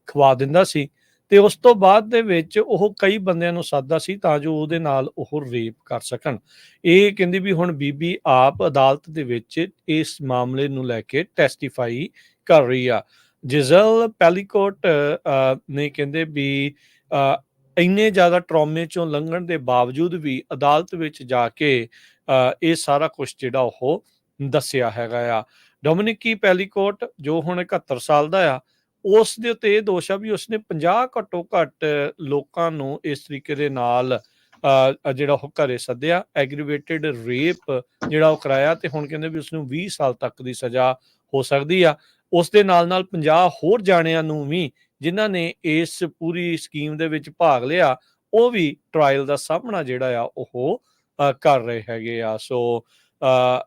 ਖਵਾ ਦਿੰਦਾ ਸੀ ਤੇ ਉਸ ਤੋਂ ਬਾਅਦ ਦੇ ਵਿੱਚ ਉਹ ਕਈ ਬੰਦਿਆਂ ਨੂੰ ਸੱਦਦਾ ਸੀ ਤਾਂ ਜੋ ਉਹਦੇ ਨਾਲ ਉਹ ਰੇਪ ਕਰ ਸਕਣ। ਇਹ ਕਹਿੰਦੀ ਵੀ ਹੁਣ ਬੀਬੀ ਆਪ ਅਦਾਲਤ ਦੇ ਵਿੱਚ ਇਸ ਮਾਮਲੇ ਨੂੰ ਲੈ ਕੇ ਟੈਸਟੀਫਾਈ ਕਰ ਰਹੀ ਆ। ਜਿਜ਼ਲ ਪੈਲੀਕੋਟ ਨੇ ਕਹਿੰਦੇ ਵੀ ਇੰਨੇ ਜ਼ਿਆਦਾ ਟਰੌਮੇ ਚੋਂ ਲੰਘਣ ਦੇ ਬਾਵਜੂਦ ਵੀ ਅਦਾਲਤ ਵਿੱਚ ਜਾ ਕੇ ਇਹ ਸਾਰਾ ਕੁਝ ਜਿਹੜਾ ਉਹ ਦੱਸਿਆ ਹੈਗਾ ਆ। ਡੋਮਿਨਿਕੀ ਪੈਲੀਕੋਟ ਜੋ ਹੁਣ 71 ਸਾਲ ਦਾ ਆ, ਉਸ ਦੇ ਉੱਤੇ ਇਹ ਦੋਸ਼ ਆ ਵੀ ਉਸਨੇ 50 ਘੱਟੋ ਘੱਟ ਲੋਕਾਂ ਨੂੰ ਇਸ ਤਰੀਕੇ ਦੇ ਨਾਲ ਜਿਹੜਾ ਉਹ ਘਰੇ ਸੱਦਿਆ, ਐਗਰੀਵੇਟਿਡ ਰੇਪ ਜਿਹੜਾ ਉਹ ਕਰਾਇਆ, ਤੇ ਹੁਣ ਕਹਿੰਦੇ ਵੀ ਉਸਨੂੰ 20 ਸਾਲ ਤੱਕ ਦੀ ਸਜ਼ਾ ਹੋ ਸਕਦੀ ਆ। ਉਸ ਦੇ ਨਾਲ 50 ਹੋਰ ਜਾਣਿਆਂ ਨੂੰ ਵੀ ਜਿਨ੍ਹਾਂ ਨੇ ਇਸ ਪੂਰੀ ਸਕੀਮ ਦੇ ਵਿੱਚ ਭਾਗ ਲਿਆ ਉਹ ਵੀ ਟਰਾਇਲ ਦਾ ਸਾਹਮਣਾ ਜਿਹੜਾ ਆ ਉਹ ਕਰ ਰਹੇ ਹੈਗੇ ਆ। ਸੋ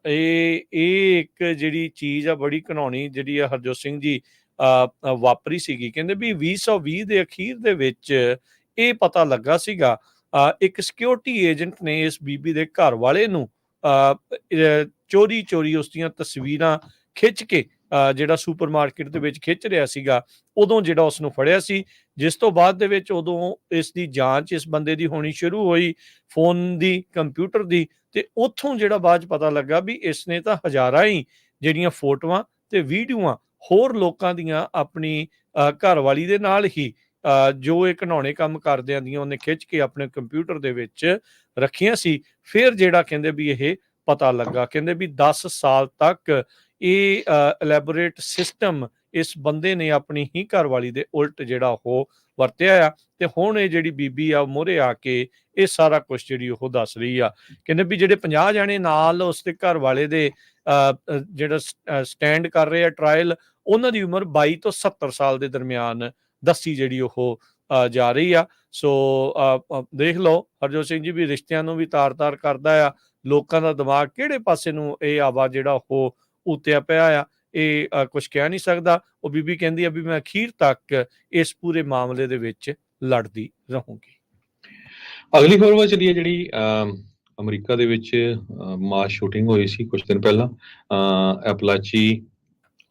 ਇਹ ਇੱਕ ਜਿਹੜੀ ਚੀਜ਼ ਆ ਬੜੀ ਘਿਨਾਉਣੀ ਜਿਹੜੀ ਆ ਹਰਜੋਤ ਸਿੰਘ ਜੀ ਵਾਪਰੀ ਸੀਗੀ। ਕਹਿੰਦੇ ਵੀ 2020 ਦੇ ਅਖੀਰ ਦੇ ਵਿੱਚ ਇਹ ਪਤਾ ਲੱਗਾ ਸੀਗਾ, ਇੱਕ ਸਿਕਿਉਰਿਟੀ ਏਜੰਟ ਨੇ ਇਸ ਬੀਬੀ ਦੇ ਘਰ ਵਾਲੇ ਨੂੰ ਚੋਰੀ ਉਸ ਦੀਆਂ ਤਸਵੀਰਾਂ ਖਿੱਚ ਕੇ ਜਿਹੜਾ ਸੁਪਰਮਾਰਕੀਟ ਦੇ ਵਿੱਚ ਖਿੱਚ ਰਿਹਾ ਸੀਗਾ, ਉਦੋਂ ਜਿਹੜਾ ਉਸ ਨੂੰ ਫੜਿਆ ਸੀ, ਜਿਸ ਤੋਂ ਬਾਅਦ ਦੇ ਵਿੱਚ ਉਦੋਂ ਇਸ ਦੀ ਜਾਂਚ ਇਸ ਬੰਦੇ ਦੀ ਹੋਣੀ ਸ਼ੁਰੂ ਹੋਈ, ਫੋਨ ਦੀ, ਕੰਪਿਊਟਰ ਦੀ, ਤੇ ਉੱਥੋਂ ਜਿਹੜਾ ਬਾਅਦ 'ਚ ਪਤਾ ਲੱਗਾ ਵੀ ਇਸ ਨੇ ਤਾਂ ਹਜ਼ਾਰਾਂ ਹੀ ਜਿਹੜੀਆਂ ਫੋਟੋਆਂ ਤੇ ਵੀਡੀਓਆਂ ਹੋਰ ਲੋਕਾਂ ਦੀਆਂ ਆਪਣੀ ਘਰਵਾਲੀ ਦੇ ਨਾਲ ਹੀ ਜੋ ਇਹ ਘਿਨਾਉਣੇ ਕੰਮ ਕਰਦਿਆਂ ਦੀਆਂ ਉਹਨੇ ਖਿੱਚ ਕੇ ਆਪਣੇ ਕੰਪਿਊਟਰ ਦੇ ਵਿੱਚ ਰੱਖੀਆਂ ਸੀ। ਫਿਰ ਜਿਹੜਾ ਕਹਿੰਦੇ ਵੀ ਇਹ ਪਤਾ ਲੱਗਾ, ਕਹਿੰਦੇ ਵੀ 10 ਸਾਲ ਤੱਕ ਇਹ ਇਲੈਬੋਰੇਟ ਸਿਸਟਮ ਇਸ ਬੰਦੇ ਨੇ ਆਪਣੀ ਹੀ ਘਰਵਾਲੀ ਦੇ ਉਲਟ ਜਿਹੜਾ ਉਹ ਵਰਤਿਆ ਆ। ਤੇ ਹੁਣ ਇਹ ਜਿਹੜੀ ਬੀਬੀ ਆ ਮੂਹਰੇ ਆ ਕੇ ਇਹ ਸਾਰਾ ਕੁਝ ਜਿਹੜੀ ਉਹ ਦੱਸ ਰਹੀ ਆ। ਕਹਿੰਦੇ ਵੀ ਜਿਹੜੇ 50 ਜਾਣੇ ਨਾਲ ਉਸਦੇ ਘਰ ਵਾਲੇ ਦੇ ਜਿਹੜਾ ਸਟੈਂਡ ਕਰ ਰਹੇ ਆ ਟਰਾਇਲ, ਉਹਨਾਂ ਦੀ ਉਮਰ 22 ਤੋਂ 70 ਸਾਲ ਦੇ ਦਰਮਿਆਨ ਦੱਸੀ ਜਿਹੜੀ ਉਹ ਜਾ ਰਹੀ ਆ। ਸੋ ਦੇਖ ਲਓ ਹਰਜੋਤ ਸਿੰਘ ਜੀ ਵੀ ਰਿਸ਼ਤਿਆਂ ਨੂੰ ਵੀ ਤਾਰ-ਤਾਰ ਕਰਦਾ ਆ, ਲੋਕਾਂ ਦਾ ਦਿਮਾਗ ਕਿਹੜੇ ਪਾਸੇ ਨੂੰ ਇਹ ਆਵਾ ਜਿਹੜਾ ਉਹ ਉਤਿਆ ਪਿਆ ਆ, ਇਹ ਕੁਝ ਕਹਿ ਨਹੀਂ ਸਕਦਾ। ਉਹ ਬੀਬੀ ਕਹਿੰਦੀ ਆ ਵੀ ਮੈਂ ਅਖੀਰ ਤੱਕ ਇਸ ਪੂਰੇ ਮਾਮਲੇ ਦੇ ਵਿੱਚ ਲੜਦੀ ਰਹੂੰਗੀ। ਅਗਲੀ ਖਬਰ ਵੱਲ ਚੱਲੀਏ, ਜਿਹੜੀ ਅਮਰੀਕਾ ਦੇ ਵਿੱਚ ਮਾਸ ਸ਼ੂਟਿੰਗ ਹੋਈ ਸੀ ਕੁਝ ਦਿਨ ਪਹਿਲਾਂ ਐਪਲਾਚੀ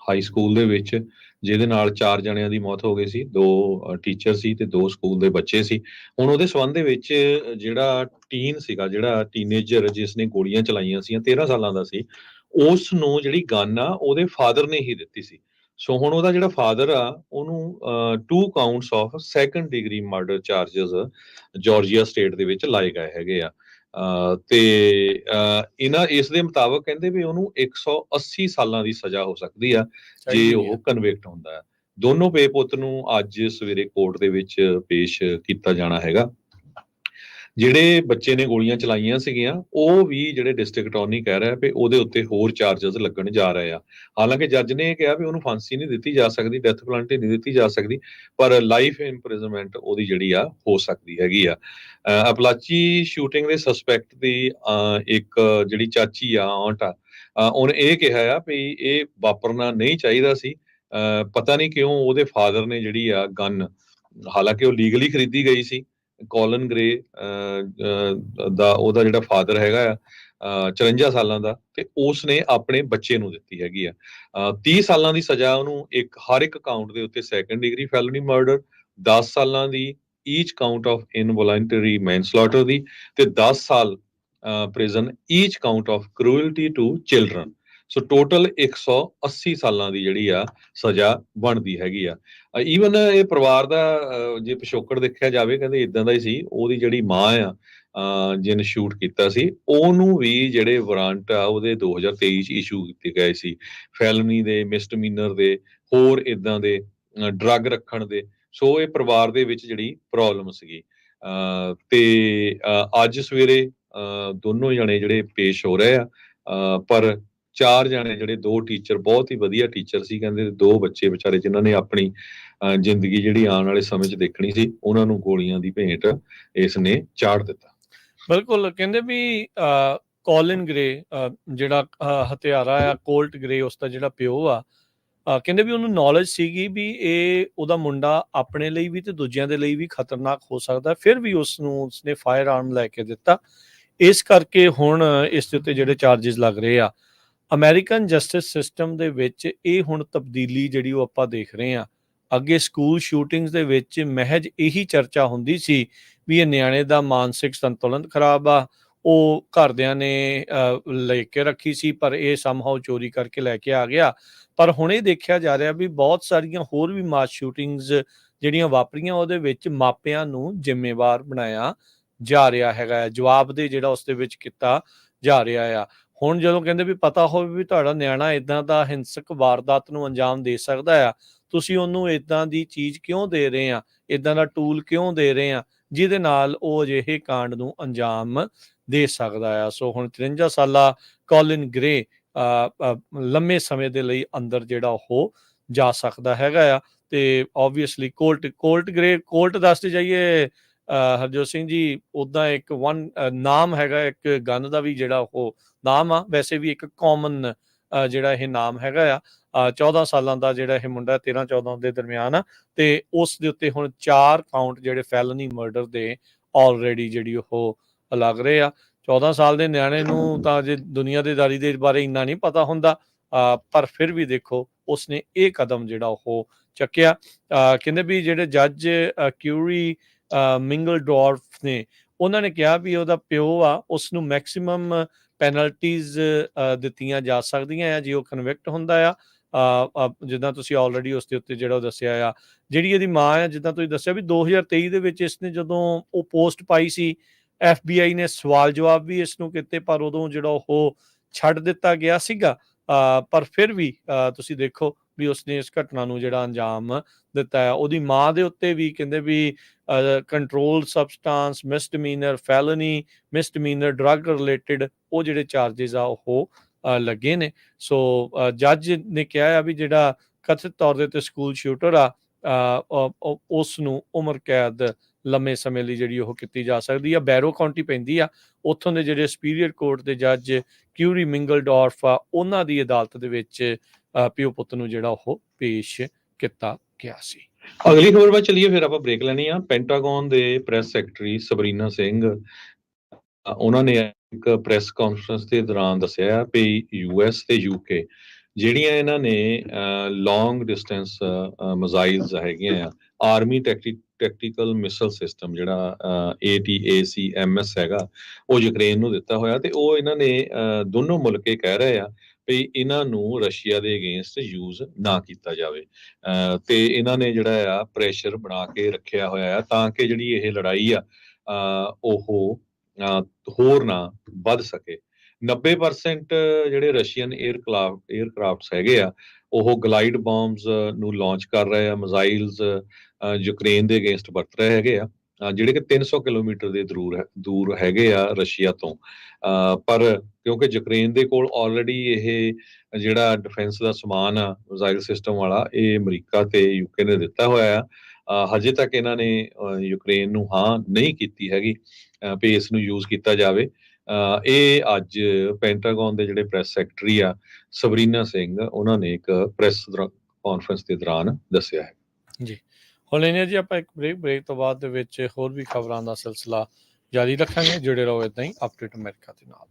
ਹਾਈ ਸਕੂਲ ਦੇ ਵਿੱਚ, ਜਿਹਦੇ ਨਾਲ 4 ਜਣਿਆਂ ਦੀ ਮੌਤ ਹੋ ਗਈ ਸੀ। 2 ਟੀਚਰ ਸੀ ਤੇ 2 ਸਕੂਲ ਦੇ ਬੱਚੇ ਸੀ। ਹੁਣ ਉਹਦੇ ਸੰਬੰਧ ਦੇ ਵਿੱਚ ਜਿਹੜਾ ਟੀਨ ਸੀਗਾ, ਜਿਹੜਾ ਟੀਨੇਜਰ ਜਿਸ ਨੇ ਗੋਲੀਆਂ ਚਲਾਈਆਂ ਸੀ, 13 ਸਾਲਾਂ ਦਾ ਸੀ, ਉਸ ਨੂੰ ਜਿਹੜੀ ਗਨ ਆ ਉਹਦੇ ਫਾਦਰ ਨੇ ਹੀ ਦਿੱਤੀ ਸੀ। ਸੋ ਹੁਣ ਉਹਦਾ ਜਿਹੜਾ ਫਾਦਰ ਆ ਉਹਨੂੰ 2 counts of second degree murder charges Georgia state ਦੇ ਵਿੱਚ ਲਾਏ ਗਏ ਹੈਗੇ ਆ। ਤੇ ਇਸ ਦੇ ਮੁਤਾਬਕ ਕਹਿੰਦੇ ਵੀ ਉਹਨੂੰ 180 ਸਾਲਾਂ ਦੀ ਸਜ਼ਾ ਹੋ ਸਕਦੀ ਆ ਜੇ ਉਹ ਕਨਵਿਕਟ ਹੁੰਦਾ ਹੈ। ਦੋਨੋਂ ਪੇ ਪੁੱਤ ਨੂੰ ਅੱਜ ਸਵੇਰੇ ਕੋਰਟ ਦੇ ਵਿੱਚ ਪੇਸ਼ ਕੀਤਾ ਜਾਣਾ ਹੈਗਾ। ਜਿਹੜੇ ਬੱਚੇ ਨੇ ਗੋਲੀਆਂ ਚਲਾਈਆਂ ਸੀਗੀਆਂ ਉਹ ਵੀ ਜਿਹੜੇ ਡਿਸਟ੍ਰਿਕਟ ਅਟਾਰਨੀ ਕਹਿ ਰਿਹਾ ਵੀ ਉਹਦੇ ਉੱਤੇ ਹੋਰ ਚਾਰजेस ਲੱਗਣ ਜਾ ਰਹੇ ਆ। ਹਾਲਾਂਕਿ ਜੱਜ ਨੇ ਇਹ ਕਿਹਾ ਵੀ ਉਹਨੂੰ ਫਾਂਸੀ ਨਹੀਂ ਦਿੱਤੀ ਜਾ ਸਕਦੀ, ਡੈਥ ਪੈਨਲਟੀ ਨਹੀਂ ਦਿੱਤੀ ਜਾ ਸਕਦੀ, ਪਰ ਲਾਈਫ ਇੰਪ੍ਰਿਜ਼ਨਮੈਂਟ ਉਹਦੀ ਜਿਹੜੀ ਆ ਹੋ ਸਕਦੀ ਹੈਗੀ ਆ। ਅਪਲਾਚੀ ਸ਼ੂਟਿੰਗ ਦੇ ਸਸਪੈਕਟ ਦੀ ਇੱਕ ਜਿਹੜੀ ਚਾਚੀ ਆ, ਆਂਟ ਆ, ਉਹਨੇ ਇਹ ਕਿਹਾ ਆ ਵੀ ਇਹ ਵਾਪਰਨਾ ਨਹੀਂ ਚਾਹੀਦਾ ਸੀ। ਪਤਾ ਨਹੀਂ ਕਿਉਂ ਉਹਦੇ ਫਾਦਰ ਨੇ ਜਿਹੜੀ ਆ ਗਨ, ਹਾਲਾਂਕਿ ਉਹ ਲੀਗਲੀ ਖਰੀਦੀ ਗਈ ਸੀ, ਕੋਲਨ ਗ੍ਰੇ ਦਾ ਉਹਦਾ ਜਿਹੜਾ ਫਾਦਰ ਹੈਗਾ ਆ 54 ਸਾਲਾਂ ਦਾ, ਤੇ ਉਸ ਨੇ ਆਪਣੇ ਬੱਚੇ ਨੂੰ ਦਿੱਤੀ ਹੈਗੀ ਆ। 30 ਸਾਲਾਂ ਦੀ ਸਜ਼ਾ ਉਹਨੂੰ ਹਰ ਇੱਕ ਕਾਊਂਟ ਦੇ ਉੱਤੇ ਸੈਕੰਡ ਡਿਗਰੀ ਫੈਲਨੀ ਮਰਡਰ, 10 ਸਾਲਾਂ ਦੀ each count of involuntary manslaughter ਦੀ, ਤੇ 10 ਸਾਲ prison each count of cruelty to children. So total 180 ਸਾਲਾਂ ਦੀ ਜਿਹੜੀ ਆ ਸਜ਼ਾ ਬਣਦੀ ਹੈਗੀ ਆ। ਈਵਨ ਇਹ ਪਰਿਵਾਰ ਦਾ ਜੇ ਪਿਛੋਕੜ ਦੇਖਿਆ ਜਾਵੇ, ਕਹਿੰਦੇ ਇਦਾਂ ਦਾ ਹੀ ਸੀ। ਉਹਦੀ ਜਿਹੜੀ ਮਾਂ ਆ ਜਿਹਨੇ ਸ਼ੂਟ ਕੀਤਾ ਸੀ, ਉਹਨੂੰ ਵੀ ਜਿਹੜੇ ਵਾਰੰਟ ਆ ਉਹਦੇ 2023 ਚ ਇਸ਼ੂ ਕੀਤੇ ਗਏ ਸੀ, ਫੈਲਨੀ ਦੇ, ਮਿਸਡਮੀਨਰ ਦੇ, ਹੋਰ ਇਦਾਂ ਦੇ ਡਰੱਗ ਰੱਖਣ ਦੇ। ਸੋ ਇਹ ਪਰਿਵਾਰ ਦੇ ਵਿੱਚ ਜਿਹੜੀ ਪ੍ਰੋਬਲਮ ਸੀਗੀ। ਤੇ ਅੱਜ ਸਵੇਰੇ ਦੋਨੋਂ ਜਣੇ ਜਿਹੜੇ ਪੇਸ਼ ਹੋ ਰਹੇ ਆ, ਪਰ 4 ਜਣੇ ਜਿਹੜੇ 2 ਟੀਚਰ ਬਹੁਤ ਹੀ ਵਧੀਆ ਟੀਚਰ ਸੀ, ਕਹਿੰਦੇ 2 ਬੱਚੇ ਵਿਚਾਰੇ ਜਿਨ੍ਹਾਂ ਨੇ ਆਪਣੀ ਜ਼ਿੰਦਗੀ ਜਿਹੜੀ ਆਉਣ ਵਾਲੇ ਸਮੇਂ 'ਚ ਦੇਖਣੀ ਸੀ, ਉਹਨਾਂ ਨੂੰ ਗੋਲੀਆਂ ਦੀ ਭੇਂਟ ਇਸ ਨੇ ਚਾੜ ਦਿੱਤਾ। ਬਿਲਕੁਲ, ਕਹਿੰਦੇ ਵੀ ਕੋਲਿਨ ਗ੍ਰੇ ਜਿਹੜਾ ਹਤਿਆਰਾ ਆ, ਕੋਲਟ ਗ੍ਰੇ ਉਸਦਾ ਜਿਹੜਾ ਪਿਓ ਆ, ਕਹਿੰਦੇ ਵੀ ਉਹਨੂੰ ਨੌਲੇਜ ਸੀਗੀ ਵੀ ਇਹ ਉਹਦਾ ਮੁੰਡਾ ਆਪਣੇ ਲਈ ਵੀ ਤੇ ਦੂਜਿਆਂ ਦੇ ਲਈ ਵੀ ਖਤਰਨਾਕ ਹੋ ਸਕਦਾ, ਫਿਰ ਵੀ ਉਸਨੇ ਫਾਇਰ ਆਰਮ ਲੈ ਕੇ ਦਿੱਤਾ। ਇਸ ਕਰਕੇ ਹੁਣ ਇਸ ਦੇ ਉੱਤੇ ਜਿਹੜੇ ਚਾਰजेस ਲੱਗ ਰਹੇ ਆ। ਅਮਰੀਕਨ ਜਸਟਿਸ ਸਿਸਟਮ ਦੇ ਵਿੱਚ ਇਹ ਹੁਣ ਤਬਦੀਲੀ ਜਿਹੜੀ ਉਹ ਆਪਾਂ ਦੇਖ ਰਹੇ ਹਾਂ। ਅੱਗੇ ਸਕੂਲ ਸ਼ੂਟਿੰਗਸ ਦੇ ਵਿੱਚ ਮਹਿਜ ਇਹੀ ਚਰਚਾ ਹੁੰਦੀ ਸੀ ਵੀ ਇਹ ਨਿਆਣੇ ਦਾ ਮਾਨਸਿਕ ਸੰਤੁਲਨ ਖਰਾਬ ਆ, ਉਹ ਘਰਦਿਆਂ ਨੇ ਲੈ ਕੇ ਰੱਖੀ ਸੀ ਪਰ ਇਹ ਸਮਹਾਉ ਚੋਰੀ ਕਰਕੇ ਲੈ ਕੇ ਆ ਗਿਆ। ਪਰ ਹੁਣ ਇਹ ਦੇਖਿਆ ਜਾ ਰਿਹਾ ਵੀ ਬਹੁਤ ਸਾਰੀਆਂ ਹੋਰ ਵੀ ਮਾਸ ਸ਼ੂਟਿੰਗਸ ਜਿਹੜੀਆਂ ਵਾਪਰੀਆਂ ਉਹਦੇ ਵਿੱਚ ਮਾਪਿਆਂ ਨੂੰ ਜ਼ਿੰਮੇਵਾਰ ਬਣਾਇਆ ਜਾ ਰਿਹਾ ਹੈਗਾ, ਜਵਾਬਦੇਹ ਜਿਹੜਾ ਉਸ ਦੇ ਵਿੱਚ ਕੀਤਾ ਜਾ ਰਿਹਾ ਆ। ਹੁਣ ਜਦੋਂ ਕਹਿੰਦੇ ਵੀ ਪਤਾ ਹੋਵੇ ਵੀ ਤੁਹਾਡਾ ਨਿਆਣਾ ਇਦਾਂ ਦਾ ਹਿੰਸਕ ਵਾਰਦਾਤ ਨੂੰ ਅੰਜਾਮ ਦੇ ਸਕਦਾ ਆ, ਤੁਸੀਂ ਉਹਨੂੰ ਇਦਾਂ ਦੀ ਚੀਜ਼ ਕਿਉਂ ਦੇ ਰਹੇ ਆ, ਇਦਾਂ ਦਾ ਟੂਲ ਕਿਉਂ ਦੇ ਰਹੇ ਆ ਜਿਹਦੇ ਨਾਲ ਉਹ ਅਜਿਹੇ ਕਾਂਡ ਨੂੰ ਅੰਜਾਮ ਦੇ ਸਕਦਾ ਆ। ਸੋ ਹੁਣ 53 ਸਾਲਾ ਕੋਲਿਨ ਗ੍ਰੇ ਲੰਮੇ ਸਮੇਂ ਦੇ ਲਈ ਅੰਦਰ ਜਿਹੜਾ ਉਹ ਜਾ ਸਕਦਾ ਹੈਗਾ ਆ। ਤੇ ਓਬਵੀਅਸਲੀ ਕੋਲਟ ਦੱਸਦੇ ਜਾਈਏ ਹਰਜੋਤ ਸਿੰਘ ਜੀ, ਉੱਦਾਂ ਇੱਕ ਨਾਮ ਹੈਗਾ, ਇੱਕ ਗਨ ਦਾ ਵੀ ਜਿਹੜਾ ਉਹ ਨਾਮ ਆ, ਵੈਸੇ ਵੀ ਇੱਕ ਕਾਮਨ ਜਿਹੜਾ ਇਹ ਨਾਮ ਹੈਗਾ ਆ। 14 ਸਾਲਾਂ ਦਾ ਜਿਹੜਾ ਇਹ ਮੁੰਡਾ 13-14 ਦੇ ਦਰਮਿਆਨ ਆ, ਤੇ ਉਸ ਦੇ ਉੱਤੇ ਹੁਣ 4 ਕਾਊਂਟ ਜਿਹੜੇ ਫੈਲਨੀ ਮਰਡਰ ਦੇ ਆਲਰੇਡੀ ਜਿਹੜੀ ਉਹ ਲੱਗ ਰਹੇ ਆ। 14 ਸਾਲ ਦੇ ਨਿਆਣੇ ਨੂੰ ਤਾਂ ਜੇ ਦੁਨੀਆਦਾਰੀ ਦੇ ਬਾਰੇ ਇੰਨਾ ਨਹੀਂ ਪਤਾ ਹੁੰਦਾ, ਪਰ ਫਿਰ ਵੀ ਦੇਖੋ ਉਸਨੇ ਇਹ ਕਦਮ ਜਿਹੜਾ ਉਹ ਚੱਕਿਆ। ਕਹਿੰਦੇ ਵੀ ਜਿਹੜੇ ਜੱਜ ਕਿਊਰੀ ਮਿੰਗਲਡੋਰਫ ਨੇ, ਉਹਨਾਂ ਨੇ ਕਿਹਾ ਵੀ ਉਹਦਾ ਪਿਓ ਆ, ਉਸਨੂੰ ਮੈਕਸਿਮਮ ਪੈਨਲਟੀਜ਼ ਦਿੱਤੀਆਂ ਜਾ ਸਕਦੀਆਂ ਆ ਜੇ ਉਹ ਕਨਵਿਕਟ ਹੁੰਦਾ ਆ। ਜਿੱਦਾਂ ਤੁਸੀਂ ਆਲਰੇਡੀ ਉਸ ਦੇ ਉੱਤੇ ਜਿਹੜਾ ਉਹ ਦੱਸਿਆ ਆ। ਜਿਹੜੀ ਇਹਦੀ ਮਾਂ ਆ, ਜਿੱਦਾਂ ਤੁਸੀਂ ਦੱਸਿਆ ਵੀ 2023 ਦੇ ਵਿੱਚ ਇਸਨੇ ਜਦੋਂ ਉਹ ਪੋਸਟ ਪਾਈ ਸੀ, FBI ਨੇ ਸਵਾਲ ਜਵਾਬ ਵੀ ਇਸ ਨੂੰ ਕੀਤੇ, ਪਰ ਉਦੋਂ ਜਿਹੜਾ ਉਹ ਛੱਡ ਦਿੱਤਾ ਗਿਆ ਸੀਗਾ। ਪਰ ਫਿਰ ਵੀ ਤੁਸੀਂ ਦੇਖੋ ਵੀ ਉਸਨੇ ਇਸ ਘਟਨਾ ਨੂੰ ਜਿਹੜਾ ਅੰਜਾਮ ਦਿੱਤਾ ਹੈ। ਉਹਦੀ ਮਾਂ ਦੇ ਉੱਤੇ ਵੀ ਕਹਿੰਦੇ ਵੀ ਕੰਟਰੋਲ ਸਬਸਟੈਂਸ, ਮਿਸਡਮੀਨਰ, ਫੈਲਨੀ, ਮਿਸਡਮੀਨਰ, ਡਰੱਗ ਰਿਲੇਟਡ ਉਹ ਜਿਹੜੇ ਚਾਰजेस ਆ ਉਹ ਲੱਗੇ ਨੇ। ਸੋ ਜੱਜ ਨੇ ਕਿਹਾ ਆ ਵੀ ਜਿਹੜਾ ਕਥਿਤ ਤੌਰ ਦੇ ਉੱਤੇ ਸਕੂਲ ਸ਼ੂਟਰ ਆ, ਉਸ ਨੂੰ ਉਮਰ ਕੈਦ ਲੰਮੇ ਸਮੇਂ ਲਈ ਜਿਹੜੀ ਉਹ ਕੀਤੀ ਜਾ ਸਕਦੀ ਆ। ਬੈਰੋ ਕਾਉਂਟੀ ਪੈਂਦੀ ਆ, ਉੱਥੋਂ ਦੇ ਜਿਹੜੇ ਸੁਪੀਰੀਅਰ ਕੋਰਟ ਦੇ ਜੱਜ ਕਿਊਰੀ ਮਿੰਗਲਡੋਰਫ ਆ, ਉਹਨਾਂ ਦੀ ਅਦਾਲਤ ਦੇ ਵਿੱਚ ਪਿਓ ਪੁੱਤ ਨੂੰ ਜਿਹੜਾ ਉਹ ਪੇਸ਼ ਕੀਤਾ ਗਿਆ ਸੀ। ਅਗਲੀ ਖਬਰ ਵੱਲ ਚੱਲੀਏ, ਫਿਰ ਆਪਾਂ ਬ੍ਰੇਕ ਲੈਣੀ ਆ। ਪੈਂਟਾਗਨ ਦੇ ਪ੍ਰੈਸ ਸੈਕਟਰੀ ਸਬਰੀਨਾ ਸਿੰਘ, ਉਹਨਾਂ ਨੇ ਇੱਕ ਪ੍ਰੈਸ ਕਾਨਫਰੰਸ ਦੇ ਦੌਰਾਨ ਦੱਸਿਆ ਵੀ US ਤੇ UK ਜਿਹੜੀਆਂ ਇਹਨਾਂ ਨੇ ਲੌਂਗ ਡਿਸਟੈਂਸ ਮਿਜ਼ਾਈਲਸ ਹੈਗੀਆਂ ਆ, ਆਰਮੀ ਟੈਕਟੀਕਲ ਮਿਸਲ ਸਿਸਟਮ ਜਿਹੜਾ ATACMS ਹੈਗਾ, ਉਹ ਯੂਕਰੇਨ ਨੂੰ ਦਿੱਤਾ ਹੋਇਆ। ਤੇ ਉਹ ਇਹਨਾਂ ਨੇ ਦੋਨੋਂ ਮੁਲਕ ਇਹ ਕਹਿ ਰਹੇ ਆ ਵੀ ਇਹਨਾਂ ਨੂੰ ਰਸ਼ੀਆ ਦੇ ਅਗੇਂਸਟ ਯੂਜ਼ ਨਾ ਕੀਤਾ ਜਾਵੇ। ਤੇ ਇਹਨਾਂ ਨੇ ਜਿਹੜਾ ਆ ਪ੍ਰੈਸ਼ਰ ਬਣਾ ਕੇ ਰੱਖਿਆ ਹੋਇਆ ਆ ਤਾਂ ਕਿ ਜਿਹੜੀ ਇਹ ਲੜਾਈ ਆ ਉਹ ਹੋਰ ਨਾ ਵੱਧ ਸਕੇ। 90% ਜਿਹੜੇ ਰਸ਼ੀਅਨ 에ਅਰਕ੍ਰਾਫਟਸ ਹੈਗੇ ਆ, ਉਹ ਗਲਾਈਡ ਬੰਬਸ ਨੂੰ ਲਾਂਚ ਕਰ ਰਹੇ ਆ, ਮਿਜ਼ਾਈਲਸ ਯੂਕਰੇਨ ਦੇ ਅਗੇਂਸਟ ਵਰਤ ਰਹੇ ਹੈਗੇ ਆ, ਜਿਹੜੇ ਕਿ 300 ਕਿਲੋਮੀਟਰ ਦੇ ਦੂਰ ਹੈਗੇ ਆ ਰਸ਼ੀਆ ਤੋਂ। ਪਰ ਕਿਉਂਕਿ ਯੂਕਰੇਨ ਦੇ ਕੋਲ ਆਲਰੇਡੀ ਇਹ ਜਿਹੜਾ ਡਿਫੈਂਸ ਦਾ ਸਮਾਨ ਆ ਮਿਜ਼ਾਈਲ ਸਿਸਟਮ ਵਾਲਾ, ਇਹ ਅਮਰੀਕਾ ਤੇ UK ਨੇ ਦਿੱਤਾ ਹੋਇਆ ਆ। ਹਜੇ ਤੱਕ ਇਹਨਾਂ ਨੇ ਯੂਕਰੇਨ ਨੂੰ ਹਾਂ ਨਹੀਂ ਕੀਤੀ ਹੈਗੀ ਵੀ ਇਸ ਨੂੰ ਯੂਜ਼ ਕੀਤਾ ਜਾਵੇ। ਇਹ ਅੱਜ ਪੈਂਟਾਗਨ ਦੇ ਜਿਹੜੇ ਪ੍ਰੈਸ ਸੈਕਟਰੀ ਆ ਸਬਰੀਨਾ ਸਿੰਘ, ਉਹਨਾਂ ਨੇ ਇੱਕ ਪ੍ਰੈਸ ਕਾਨਫਰੰਸ ਦੇ ਦੌਰਾਨ ਦੱਸਿਆ ਹੈ। ਜੀ, ਹੁਣ ਲੈਣੇ ਜੀ ਆਪਾਂ ਇੱਕ ਬ੍ਰੇਕ ਤੋਂ ਬਾਅਦ ਦੇ ਵਿੱਚ ਹੋਰ ਵੀ ਖਬਰਾਂ ਦਾ ਸਿਲਸਿਲਾ ਜਾਰੀ ਰੱਖਾਂਗੇ। ਜੁੜੇ ਰਹੋ ਏਦਾਂ ਹੀ ਅਪਡੇਟ ਅਮਰੀਕਾ ਦੇ ਨਾਲ।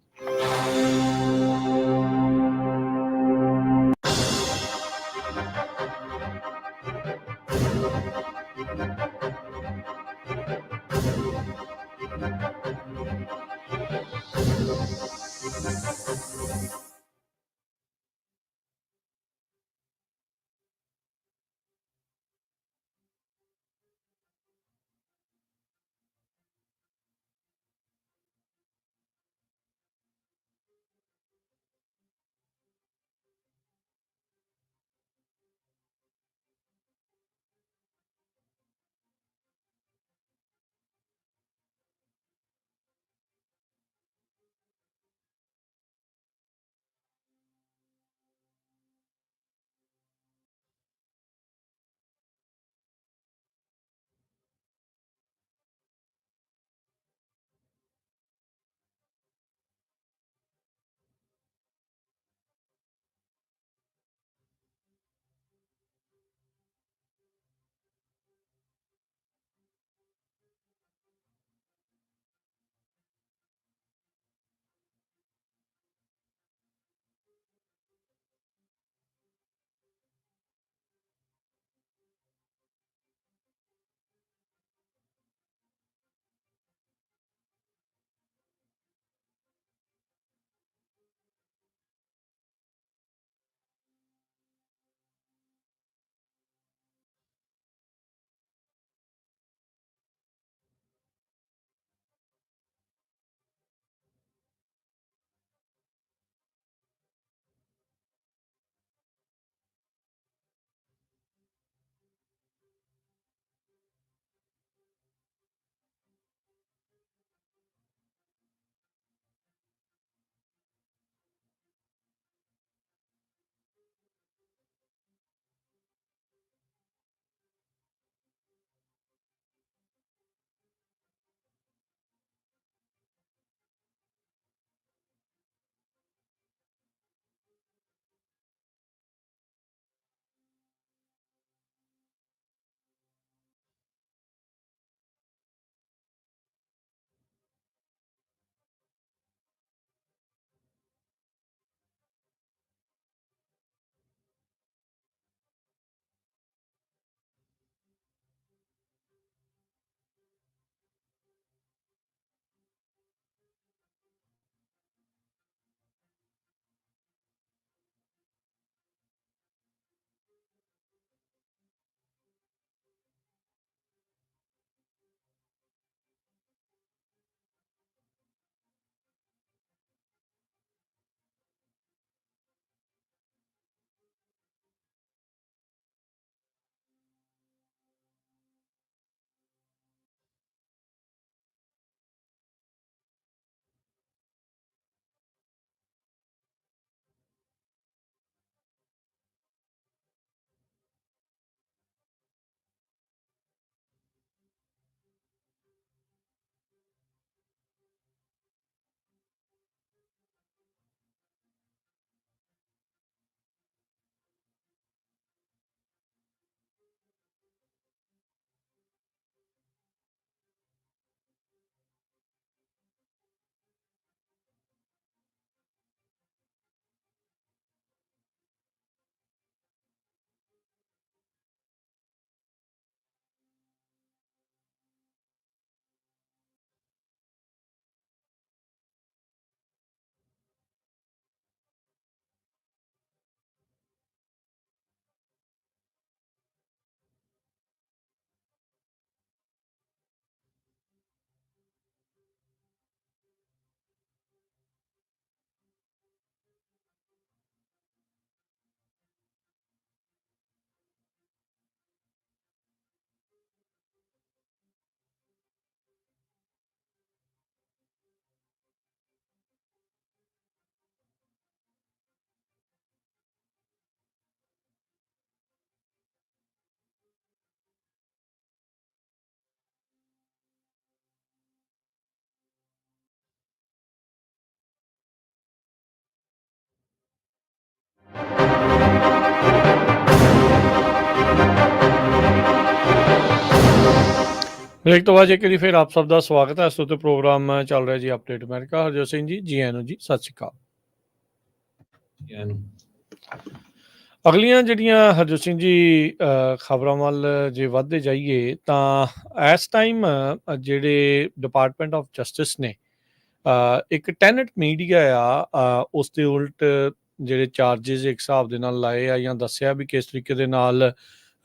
ਬ੍ਰੇਕ ਤੋਂ ਬਾਅਦ ਇੱਕ ਵਾਰੀ ਫਿਰ ਆਪ ਸਭ ਦਾ ਸਵਾਗਤ ਹੈ। ਇਸ ਉੱਤੇ ਪ੍ਰੋਗਰਾਮ ਚੱਲ ਰਿਹਾ ਜੀ ਅਪਡੇਟ ਅਮਰੀਕਾ। ਹਰਜੋਤ ਸਿੰਘ ਜੀ ਆਇਆਂ ਨੂੰ ਜੀ, ਸਤਿ ਸ਼੍ਰੀ ਅਕਾਲ। ਅਗਲੀਆਂ ਜਿਹੜੀਆਂ ਹਰਜੋਤ ਸਿੰਘ ਜੀ ਖਬਰਾਂ ਵੱਲ ਜੇ ਵੱਧਦੇ ਜਾਈਏ ਤਾਂ ਇਸ ਟਾਈਮ ਜਿਹੜੇ ਡਿਪਾਰਟਮੈਂਟ ਆਫ ਜਸਟਿਸ ਨੇ ਇੱਕ ਟੈਨਟ ਮੀਡੀਆ ਆ ਉਸ ਦੇ ਉਲਟ ਜਿਹੜੇ ਚਾਰजेस ਇੱਕ ਹਿਸਾਬ ਦੇ ਨਾਲ ਲਾਏ ਆ ਜਾਂ ਦੱਸਿਆ ਵੀ ਕਿਸ ਤਰੀਕੇ ਦੇ ਨਾਲ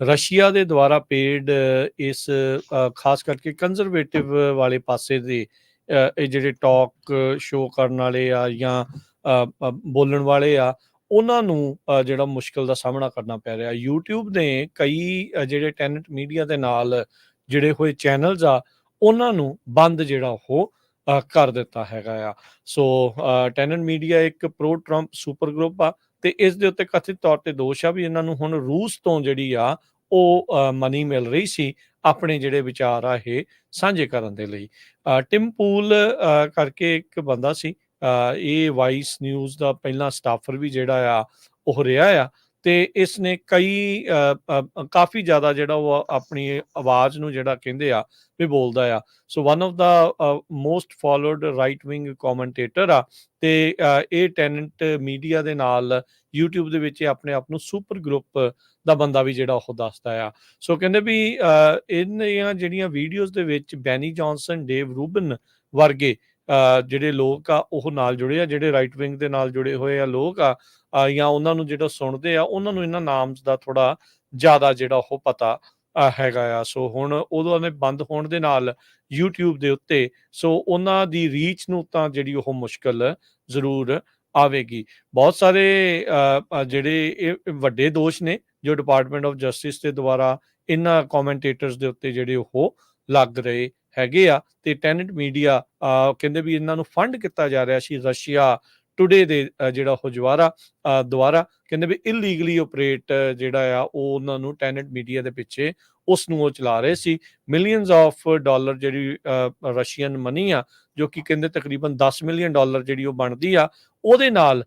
ਰਸ਼ੀਆ ਦੇ ਦੁਆਰਾ ਪੇਡ ਇਸ ਖਾਸ ਕਰਕੇ ਕੰਜ਼ਰਵੇਟਿਵ ਵਾਲੇ ਪਾਸੇ ਦੇ ਇਹ ਜਿਹੜੇ ਟਾਕ ਸ਼ੋਅ ਕਰਨ ਵਾਲੇ ਆ ਜਾਂ ਬੋਲਣ ਵਾਲੇ ਆ ਉਹਨਾਂ ਨੂੰ ਜਿਹੜਾ ਮੁਸ਼ਕਲ ਦਾ ਸਾਹਮਣਾ ਕਰਨਾ ਪੈ ਰਿਹਾ। YouTube ਨੇ ਕਈ ਜਿਹੜੇ ਟੈਨਟ ਮੀਡੀਆ ਦੇ ਨਾਲ ਜਿਹੜੇ ਹੋਏ ਚੈਨਲਸ ਆ ਉਹਨਾਂ ਨੂੰ ਬੰਦ ਜਿਹੜਾ ਉਹ ਕਰ ਦਿੱਤਾ ਹੈਗਾ ਆ। ਸੋ ਟੈਨਟ ਮੀਡੀਆ ਇੱਕ ਪ੍ਰੋ ਟਰੰਪ ਸੁਪਰ ਗਰੁੱਪ ਆ ਤੇ ਇਸ ਦੇ ਉੱਤੇ ਕਥਿਤ ਤੌਰ ਤੇ ਦੋਸ਼ ਆ ਵੀ ਇਹਨਾਂ ਨੂੰ ਹੁਣ ਰੂਸ ਤੋਂ ਜਿਹੜੀ ਆ ਉਹ ਮਨੀ ਮਿਲ ਰਹੀ ਸੀ ਆਪਣੇ ਜਿਹੜੇ ਵਿਚਾਰ ਆ ਇਹ ਸਾਂਝੇ ਕਰਨ ਦੇ ਲਈ। ਟਿਮ ਪੂਲ ਕਰਕੇ ਇੱਕ ਬੰਦਾ ਸੀ, ਇਹ ਵਾਈਸ ਨਿਊਜ਼ ਦਾ ਪਹਿਲਾਂ ਸਟਾਫਰ ਵੀ ਜਿਹੜਾ ਆ ਉਹ ਰਿਹਾ ਆ ਤੇ ਇਸ ਨੇ ਕਈ ਕਾਫੀ ਜ਼ਿਆਦਾ ਜਿਹੜਾ ਉਹ ਆਪਣੀ ਆਵਾਜ਼ ਨੂੰ ਜਿਹੜਾ ਕਹਿੰਦੇ ਆ ਵੀ ਬੋਲਦਾ ਆ। So one of the most followed right wing commentator ਆ ਤੇ ਇਹ ਟੈਨੈਂਟ ਮੀਡੀਆ ਦੇ ਨਾਲ YouTube ਦੇ ਵਿੱਚ ਆਪਣੇ ਆਪ ਨੂੰ ਸੁਪਰ ਗਰੁੱਪ ਦਾ ਬੰਦਾ ਵੀ ਜਿਹੜਾ ਉਹ ਦੱਸਦਾ ਆ। ਸੋ ਕਹਿੰਦੇ ਵੀ ਇਹਨਾਂ ਜਿਹੜੀਆਂ ਵੀਡੀਓਜ਼ ਦੇ ਵਿੱਚ ਬੈਨੀ ਜੌਨਸਨ, ਡੇਵ ਰੂਬਨ ਵਰਗੇ ਜਿਹੜੇ ਲੋਕ ਆ ਉਹ ਨਾਲ ਜੁੜੇ ਆ, ਜਿਹੜੇ ਰਾਈਟ ਵਿੰਗ ਦੇ ਨਾਲ ਜੁੜੇ ਹੋਏ ਆ ਲੋਕ ਆ ਜਾਂ ਉਹਨਾਂ ਨੂੰ ਜਿਹੜਾ ਸੁਣਦੇ ਆ ਉਹਨਾਂ ਨੂੰ ਇਹਨਾਂ ਨਾਮਸ ਦਾ ਥੋੜਾ ਜ਼ਿਆਦਾ ਜਿਹੜਾ ਉਹ ਪਤਾ ਹੈਗਾ ਆ। ਸੋ ਹੁਣ ਉਦੋਂ ਨੇ ਬੰਦ ਹੋਣ ਦੇ ਨਾਲ YouTube ਦੇ ਉੱਤੇ ਸੋ ਉਹਨਾਂ ਦੀ ਰੀਚ ਨੂੰ ਤਾਂ ਜਿਹੜੀ ਉਹ ਮੁਸ਼ਕਲ ਜ਼ਰੂਰ ਆਵੇਗੀ। ਬਹੁਤ ਸਾਰੇ ਜਿਹੜੇ ਇਹ ਵੱਡੇ ਦੋਸ਼ ਨੇ ਜੋ ਡਿਪਾਰਟਮੈਂਟ ਆਫ ਜਸਟਿਸ ਦੇ ਦੁਆਰਾ ਇਹਨਾਂ ਕਮੈਂਟੇਟਰਸ ਦੇ ਉੱਤੇ ਜਿਹੜੇ ਉਹ ਲੱਗ ਰਹੇ ਹੈਗੇ ਆ ਤੇ ਟੈਨਟ ਮੀਡੀਆ ਕਹਿੰਦੇ ਵੀ ਇਹਨਾਂ ਨੂੰ ਫੰਡ ਕੀਤਾ ਜਾ ਰਿਹਾ ਸੀ ਰਸ਼ੀਆ ਟੁਡੇ ਦੇ ਜਿਹੜਾ ਉਹ ਦੁਆਰਾ ਕਹਿੰਦੇ ਵੀ ਇਲੀਗਲੀ ਆਪਰੇਟ ਜਿਹੜਾ ਆ ਉਹ ਉਹਨਾਂ ਨੂੰ ਟੈਨਟ ਮੀਡੀਆ ਦੇ ਪਿੱਛੇ ਉਸ ਨੂੰ ਉਹ ਚਲਾ ਰਹੇ ਸੀ। ਮਿਲੀਅਨਸ ਆਫ ਡਾਲਰ ਜਿਹੜੀ ਰਸ਼ੀਅਨ ਮਨੀ ਆ ਜੋ ਕਿ ਕਹਿੰਦੇ ਤਕਰੀਬਨ $10 ਮਿਲੀਅਨ ਜਿਹੜੀ ਉਹ ਬਣਦੀ ਆ ਉਹਦੇ ਨਾਲ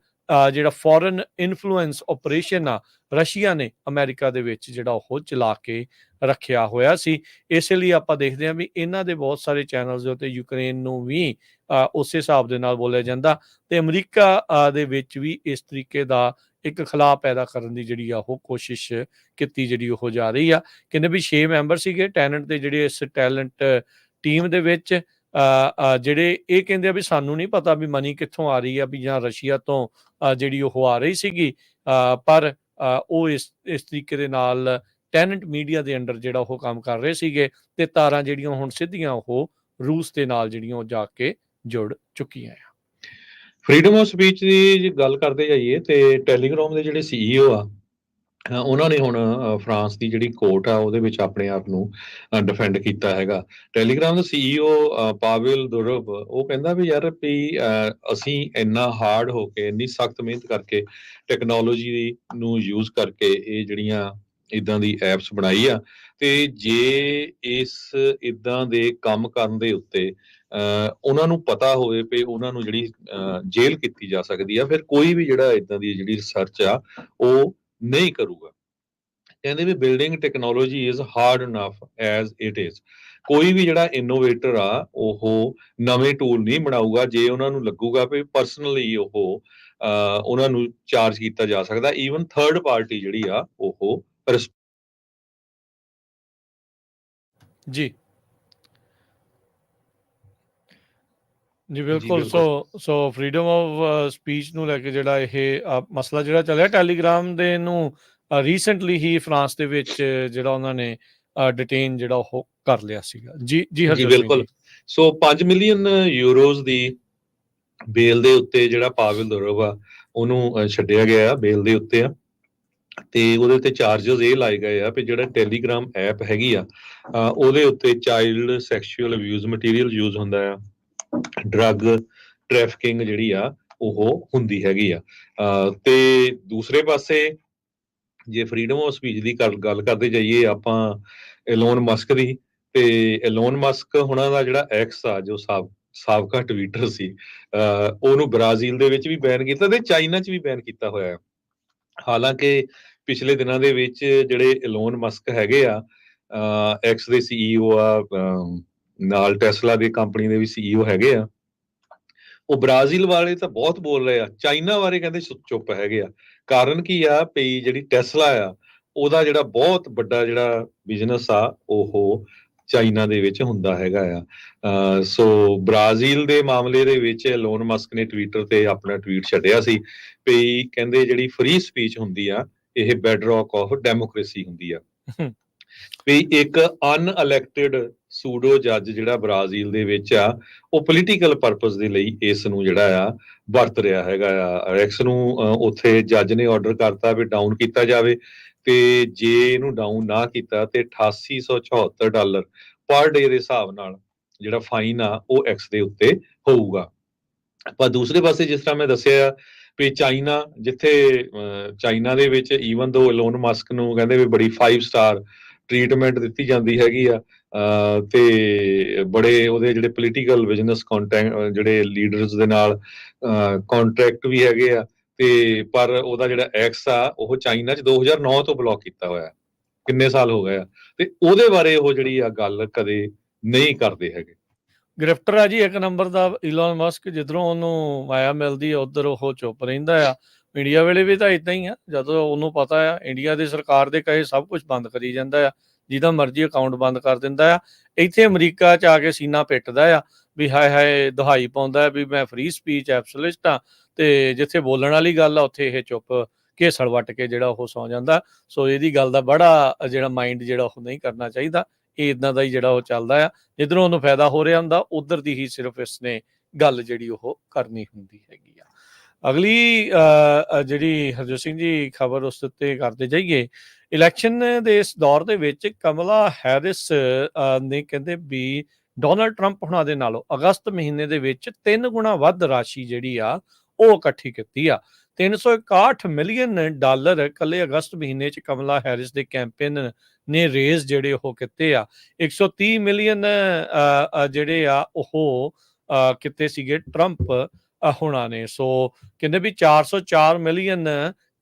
ਜਿਹੜਾ ਫੋਰਨ ਇਨਫਲੂਐਂਸ ਆਪਰੇਸ਼ਨ ਆ ਰਸ਼ੀਆ ਨੇ ਅਮਰੀਕਾ ਦੇ ਵਿੱਚ ਜਿਹੜਾ ਉਹ ਚਲਾ ਕੇ ਰੱਖਿਆ ਹੋਇਆ ਸੀ। ਇਸੇ ਲਈ ਆਪਾਂ ਦੇਖਦੇ ਹਾਂ ਵੀ ਇਹਨਾਂ ਦੇ ਬਹੁਤ ਸਾਰੇ ਚੈਨਲਸ ਦੇ ਉੱਤੇ ਯੂਕਰੇਨ ਨੂੰ ਵੀ ਉਸੇ ਹਿਸਾਬ ਦੇ ਨਾਲ ਬੋਲਿਆ ਜਾਂਦਾ ਤੇ ਅਮਰੀਕਾ ਦੇ ਵਿੱਚ ਵੀ ਇਸ ਤਰੀਕੇ ਦਾ ਇੱਕ ਖਲਾਅ ਪੈਦਾ ਕਰਨ ਦੀ ਜਿਹੜੀ ਆ ਉਹ ਕੋਸ਼ਿਸ਼ ਕੀਤੀ ਜਿਹੜੀ ਉਹ ਜਾ ਰਹੀ ਆ। ਕਹਿੰਦੇ ਵੀ 6 ਮੈਂਬਰ ਸੀਗੇ ਟੈਨਟ ਦੇ ਜਿਹੜੇ ਇਸ ਟੈਲੈਂਟ ਟੀਮ ਦੇ ਵਿੱਚ ਜਿਹੜੇ ਇਹ ਕਹਿੰਦੇ ਆ ਵੀ ਸਾਨੂੰ ਨਹੀਂ ਪਤਾ ਵੀ ਮਨੀ ਕਿੱਥੋਂ ਆ ਰਹੀ ਆ ਵੀ ਜਾਂ ਰਸ਼ੀਆ ਤੋਂ ਜਿਹੜੀ ਉਹ ਆ ਰਹੀ ਸੀਗੀ, ਪਰ ਉਹ ਇਸ ਤਰੀਕੇ ਦੇ ਨਾਲ ਟੈਨਟ ਮੀਡੀਆ ਦੇ ਅੰਡਰ ਜਿਹੜਾ ਉਹ ਕੰਮ ਕਰ ਰਹੇ ਸੀਗੇ ਤੇ ਤਾਰਾਂ ਜਿਹੜੀਆਂ ਹੁਣ ਸਿੱਧੀਆਂ ਉਹ ਰੂਸ ਦੇ ਨਾਲ ਜਿਹੜੀਆਂ ਉਹ ਜਾ ਕੇ ਜੁੜ ਚੁੱਕੀਆਂ ਆ। ਫਰੀडम ਆਫ ਸਪੀਚ ਦੀ ਜੇ ਗੱਲ ਕਰਦੇ ਜਾਈਏ ਤੇ ਟੈਲੀਗ੍ਰਾਮ ਦੇ ਜਿਹੜੇ CEO ਆ ਉਹਨਾਂ ਨੇ ਹੁਣ ਫਰਾਂਸ ਦੀ ਜਿਹੜੀ ਕੋਰਟ ਆ ਉਹਦੇ ਵਿੱਚ ਆਪਣੇ ਆਪ ਨੂੰ ਡਿਫੈਂਡ ਕੀਤਾ ਹੈਗਾ। ਟੈਲੀਗ੍ਰਾਮ ਦਾ CEO ਪਾਵੇਲ ਦੁਰਵ ਉਹ ਕਹਿੰਦਾ ਵੀ ਯਾਰ ਵੀ ਅਸੀਂ ਇੰਨਾ ਹਾਰਡ ਹੋ ਕੇ ਇੰਨੀ ਸਖਤ ਮਿਹਨਤ ਕਰਕੇ ਟੈਕਨੋਲੋਜੀ ਨੂੰ ਯੂਜ਼ ਕਰਕੇ ਇਹ ਜਿਹੜੀਆਂ ਇਦਾਂ ਦੀ ਐਪਸ ਬਣਾਈ ਆ ਤੇ ਜੇ ਇਸ ਇਦਾਂ ਦੇ ਕੰਮ ਕਰਨ ਦੇ ਉੱਤੇ ਉਹਨਾਂ ਨੂੰ ਪਤਾ ਹੋਵੇ ਵੀ ਉਹਨਾਂ ਨੂੰ ਜਿਹੜੀ ਜੇਲ੍ਹ ਕੀਤੀ ਜਾ ਸਕਦੀ ਆ ਫਿਰ ਕੋਈ ਵੀ ਜਿਹੜਾ ਇਦਾਂ ਦੀ ਜਿਹੜੀ ਰਿਸਰਚ ਆ ਉਹ ਨਹੀਂ ਕਰੂਗਾ। ਕਹਿੰਦੇ ਵੀ building technology is hard enough as it is. ਕੋਈ ਵੀ ਜਿਹੜਾ ਇਨੋਵੇਟਰ ਆ ਉਹ ਨਵੇਂ ਟੂਲ ਨਹੀਂ ਬਣਾਊਗਾ ਜੇ ਉਹਨਾਂ ਨੂੰ ਲੱਗੂਗਾ ਵੀ ਪਰਸਨਲੀ ਉਹ ਉਹਨਾਂ ਨੂੰ ਚਾਰਜ ਕੀਤਾ ਜਾ ਸਕਦਾ। ਈਵਨ ਥਰਡ ਪਾਰਟੀ ਜਿਹੜੀ ਆ ਉਹ ਜੀ ਜੀ ਬਿਲਕੁਲ। ਸੋ ਫਰੀडम ਆਫ ਸਪੀਚ ਨੂੰ ਲੈ ਕੇ ਜਿਹੜਾ ਇਹ ਮਸਲਾ ਜਿਹੜਾ ਚੱਲਿਆ ਟੈਲੀਗ੍ਰਾਮ ਦੇ ਨੂੰ ਰੀਸੈਂਟਲੀ ਹੀ ਫਰਾਂਸ ਦੇ ਵਿੱਚ ਜਿਹੜਾ ਉਹਨਾਂ ਨੇ ਡਿਟੇਨ ਜਿਹੜਾ ਉਹ ਕਰ ਲਿਆ ਸੀਗਾ। ਜੀ ਬਿਲਕੁਲ। ਸੋ 5 ਮਿਲੀਅਨ ਯੂਰੋਜ਼ ਦੀ ਬੇਲ ਦੇ ਉੱਤੇ ਜਿਹੜਾ ਪਾਵੇਲ ਦੁਰਵ ਆ ਉਹਨੂੰ ਛੱਡਿਆ ਗਿਆ ਬੇਲ ਦੇ ਉੱਤੇ ਆ ਤੇ ਉਹਦੇ ਉੱਤੇ ਚਾਰजेस ਇਹ ਲਾਏ ਗਏ ਆ ਵੀ ਜਿਹੜਾ ਟੈਲੀਗ੍ਰਾਮ ਐਪ ਹੈਗੀ ਆ ਉਹਦੇ ਉੱਤੇ child sexual abuse material use ਹੁੰਦਾ ਆ, ਡਰੱਗ ਟ੍ਰੈਫਿਕਿੰਗ ਜਿਹੜੀ ਆ ਉਹ ਹੁੰਦੀ ਹੈਗੀ ਆ। ਤੇ ਦੂਸਰੇ ਪਾਸੇ ਜੇ ਫਰੀडम ਆਫ ਸਪੀਚ ਦੀ ਗੱਲ ਕਰਦੇ ਜਾਈਏ ਆਪਾਂ ਐਲੋਨ ਮਸਕ ਦੀ ਤੇ ਐਲੋਨ ਮਸਕ ਹੁਣਾਂ ਦਾ ਜਿਹੜਾ ਐਕਸ ਆ ਜੋ ਸਾਬਕਾ ਟਵਿੱਟਰ ਸੀ ਉਹਨੂੰ ਬ੍ਰਾਜ਼ੀਲ ਦੇ ਵਿੱਚ ਵੀ ਬੈਨ ਕੀਤਾ ਤੇ ਚਾਈਨਾ 'ਚ ਵੀ ਬੈਨ ਕੀਤਾ ਹੋਇਆ। ਹਾਲਾਂਕਿ ਪਿਛਲੇ ਦਿਨਾਂ ਦੇ ਵਿੱਚ ਜਿਹੜੇ ਐਲੋਨ ਮਸਕ ਹੈਗੇ ਆ ਐਕਸ ਦੇ CEO ਆ, ਨਾਲ ਟੈਸਲਾ ਦੀ ਕੰਪਨੀ ਦੇ ਵੀ CEO ਹੈਗੇ ਆ। ਉਹ ਬ੍ਰਾਜ਼ੀਲ ਵਾਲੇ ਤਾਂ ਬਹੁਤ ਬੋਲ ਰਹੇ ਆ, ਚਾਈਨਾ ਬਾਰੇ ਕਹਿੰਦੇ ਚੁੱਪ ਹੈਗੇ ਆ। ਕਾਰਨ ਕੀ ਆ ਵੀ ਜਿਹੜੀ ਟੈਸਲਾ ਆ ਉਹਦਾ ਜਿਹੜਾ ਬਹੁਤ ਵੱਡਾ ਜਿਹੜਾ ਬਿਜ਼ਨਸ ਆ ਉਹ ਚਾਈਨਾ ਦੇ ਵਿੱਚ ਹੁੰਦਾ ਹੈਗਾ ਆ। ਸੋ ਬ੍ਰਾਜ਼ੀਲ ਦੇ ਮਾਮਲੇ ਦੇ ਵਿੱਚ ਇਲੋਨ ਮਸਕ ਨੇ ਟਵਿੱਟਰ ਤੇ ਆਪਣਾ ਟਵੀਟ ਛੱਡਿਆ ਸੀ ਵੀ ਕਹਿੰਦੇ ਜਿਹੜੀ ਫ੍ਰੀ ਸਪੀਚ ਹੁੰਦੀ ਆ ਇਹ ਬੈਡਰੌਕ ਆਫ ਡੈਮੋਕ੍ਰੇਸੀ ਹੁੰਦੀ ਆ। ਵੀ ਇੱਕ ਅਨਇਲੈਕਟਿਡ ਸੂਡੋ ਜੱਜ ਜਿਹੜਾ ਬ੍ਰਾਜ਼ੀਲ ਦੇ ਵਿੱਚ ਆ ਉਹ ਪੋਲੀਟੀਕਲ ਪਰਪਸ ਦੇ ਲਈ ਇਸ ਨੂੰ ਜਿਹੜਾ ਆ ਵਰਤ ਰਿਹਾ ਹੈਗਾ ਆ। ਐਕਸ ਨੂੰ ਉੱਥੇ ਜੱਜ ਨੇ ਆਰਡਰ ਕਰਤਾ ਵੀ ਡਾਊਨ ਕੀਤਾ ਜਾਵੇ, ਤੇ ਜੇ ਇਹਨੂੰ ਡਾਊਨ ਨਾ ਕੀਤਾ ਤੇ $8874 ਪਰ ਡੇ ਦੇ ਹਿਸਾਬ ਨਾਲ ਜਿਹੜਾ ਫਾਈਨ ਆ ਉਹ ਐਕਸ ਦੇ ਉੱਤੇ ਹੋਊਗਾ। ਪਰ ਦੂਸਰੇ ਪਾਸੇ ਜਿਸ ਤਰ੍ਹਾਂ ਮੈਂ ਦੱਸਿਆ ਵੀ ਚਾਈਨਾ, ਜਿੱਥੇ ਚਾਈਨਾ ਦੇ ਵਿੱਚ ਈਵਨ ਦੋ ਇਲੋਨ ਮਸਕ ਨੂੰ ਕਹਿੰਦੇ ਵੀ ਬੜੀ 5 ਸਟਾਰ ਟ੍ਰੀਟਮੈਂਟ ਦਿੱਤੀ ਜਾਂਦੀ ਹੈਗੀ ਆ, ਤੇ ਬੜੇ ਉਹਦੇ ਜਿਹੜੇ ਪੋਲੀਟੀਕਲ ਬਿਜ਼ਨਸ ਕੰਟੈਕਟ ਜਿਹੜੇ ਲੀਡਰਸ ਦੇ ਨਾਲ ਕੰਟਰੈਕਟ ਵੀ ਹੈਗੇ ਆ, ਤੇ ਪਰ ਉਹਦਾ ਜਿਹੜਾ ਐਕਸ ਆ ਉਹ ਚਾਈਨਾ 'ਚ 2009 ਤੋਂ ਬਲੌਕ ਕੀਤਾ ਹੋਇਆ, ਕਿੰਨੇ ਸਾਲ ਹੋ ਗਏ ਆ, ਤੇ ਉਹਦੇ ਬਾਰੇ ਉਹ ਜਿਹੜੀ ਆ ਗੱਲ ਕਦੇ ਨਹੀਂ ਕਰਦੇ ਹੈਗੇ। ਗ੍ਰਿਫਟਰ ਆ ਜੀ ਇੱਕ ਨੰਬਰ ਦਾ ਇਲੋਨ ਮਸਕ, ਜਿੱਧਰੋਂ ਉਹਨੂੰ ਮਾਇਆ ਮਿਲਦੀ ਆ ਉੱਧਰ ਉਹ ਚੁੱਪ ਰਹਿੰਦਾ ਆ। ਇੰਡੀਆ ਵੇਲੇ ਵੀ ਤਾਂ ਇਦਾਂ ਹੀ ਆ, ਜਦੋਂ ਉਹਨੂੰ ਪਤਾ ਆ ਇੰਡੀਆ ਦੀ ਸਰਕਾਰ ਦੇ ਕਹੇ ਸਭ ਕੁਝ ਬੰਦ ਕਰੀ ਜਾਂਦਾ ਆ, ਜਿਹਦਾ ਮਰਜ਼ੀ ਅਕਾਊਂਟ ਬੰਦ ਕਰ ਦਿੰਦਾ ਆ। ਇੱਥੇ ਅਮਰੀਕਾ 'ਚ ਆ ਕੇ ਸੀਨਾ ਪਿੱਟਦਾ ਆ ਵੀ ਹਾਏ ਹਾਏ, ਦੁਹਾਈ ਪਾਉਂਦਾ ਵੀ ਮੈਂ ਫ੍ਰੀ ਸਪੀਚ ਐਬਸੋਲਿਸਟ ਆ, ਤੇ ਜਿੱਥੇ ਬੋਲਣ ਵਾਲੀ ਗੱਲ ਆ ਉੱਥੇ ਇਹ ਚੁੱਪ ਘੇਸੜ ਵੱਟ ਕੇ ਜਿਹੜਾ ਉਹ ਸੌ ਜਾਂਦਾ। ਸੋ ਇਹਦੀ ਗੱਲ ਦਾ ਬੜਾ ਜਿਹੜਾ ਮਾਈਂਡ ਜਿਹੜਾ ਉਹ ਨਹੀਂ ਕਰਨਾ ਚਾਹੀਦਾ। ਇਹ ਇਦਾਂ ਦਾ ਹੀ ਜਿਹੜਾ ਉਹ ਚੱਲਦਾ ਆ, ਜਿੱਧਰੋਂ ਉਹਨੂੰ ਫਾਇਦਾ ਹੋ ਰਿਹਾ ਹੁੰਦਾ ਉਧਰ ਦੀ ਹੀ ਸਿਰਫ ਇਸਨੇ ਗੱਲ ਜਿਹੜੀ ਉਹ ਕਰਨੀ ਹੁੰਦੀ ਹੈਗੀ ਆ। ਅਗਲੀ ਜਿਹੜੀ ਹਰਜੋਤ ਸਿੰਘ ਜੀ ਖਬਰ ਉਸ ਉੱਤੇ ਕਰਦੇ ਜਾਈਏ। ਇਲੈਕਸ਼ਨ ਦੇ ਇਸ ਦੌਰ ਦੇ ਵਿੱਚ ਕਮਲਾ ਹੈਰਿਸ ਨੇ ਕਹਿੰਦੇ ਵੀ ਡੋਨਲਡ ਟਰੰਪ ਹੁਣਾਂ ਦੇ ਨਾਲੋਂ ਅਗਸਤ ਮਹੀਨੇ ਦੇ ਵਿੱਚ 3 ਗੁਣਾ ਵੱਧ ਰਾਸ਼ੀ ਜਿਹੜੀ ਆ ਉਹ ਇਕੱਠੀ ਕੀਤੀ ਆ। $361 ਮਿਲੀਅਨ ਇਕੱਲੇ ਅਗਸਤ ਮਹੀਨੇ 'ਚ ਕਮਲਾ ਹੈਰਿਸ ਦੇ ਕੈਂਪੇਨ ਨੇ ਰੇਜ਼ ਜਿਹੜੇ ਉਹ ਕੀਤੇ ਆ। 130 ਮਿਲੀਅਨ ਜਿਹੜੇ ਆ ਉਹ ਕੀਤੇ ਸੀਗੇ ਟਰੰਪ ਹੁਣਾਂ ਨੇ। ਸੋ ਕਹਿੰਦੇ ਵੀ 404 ਮਿਲੀਅਨ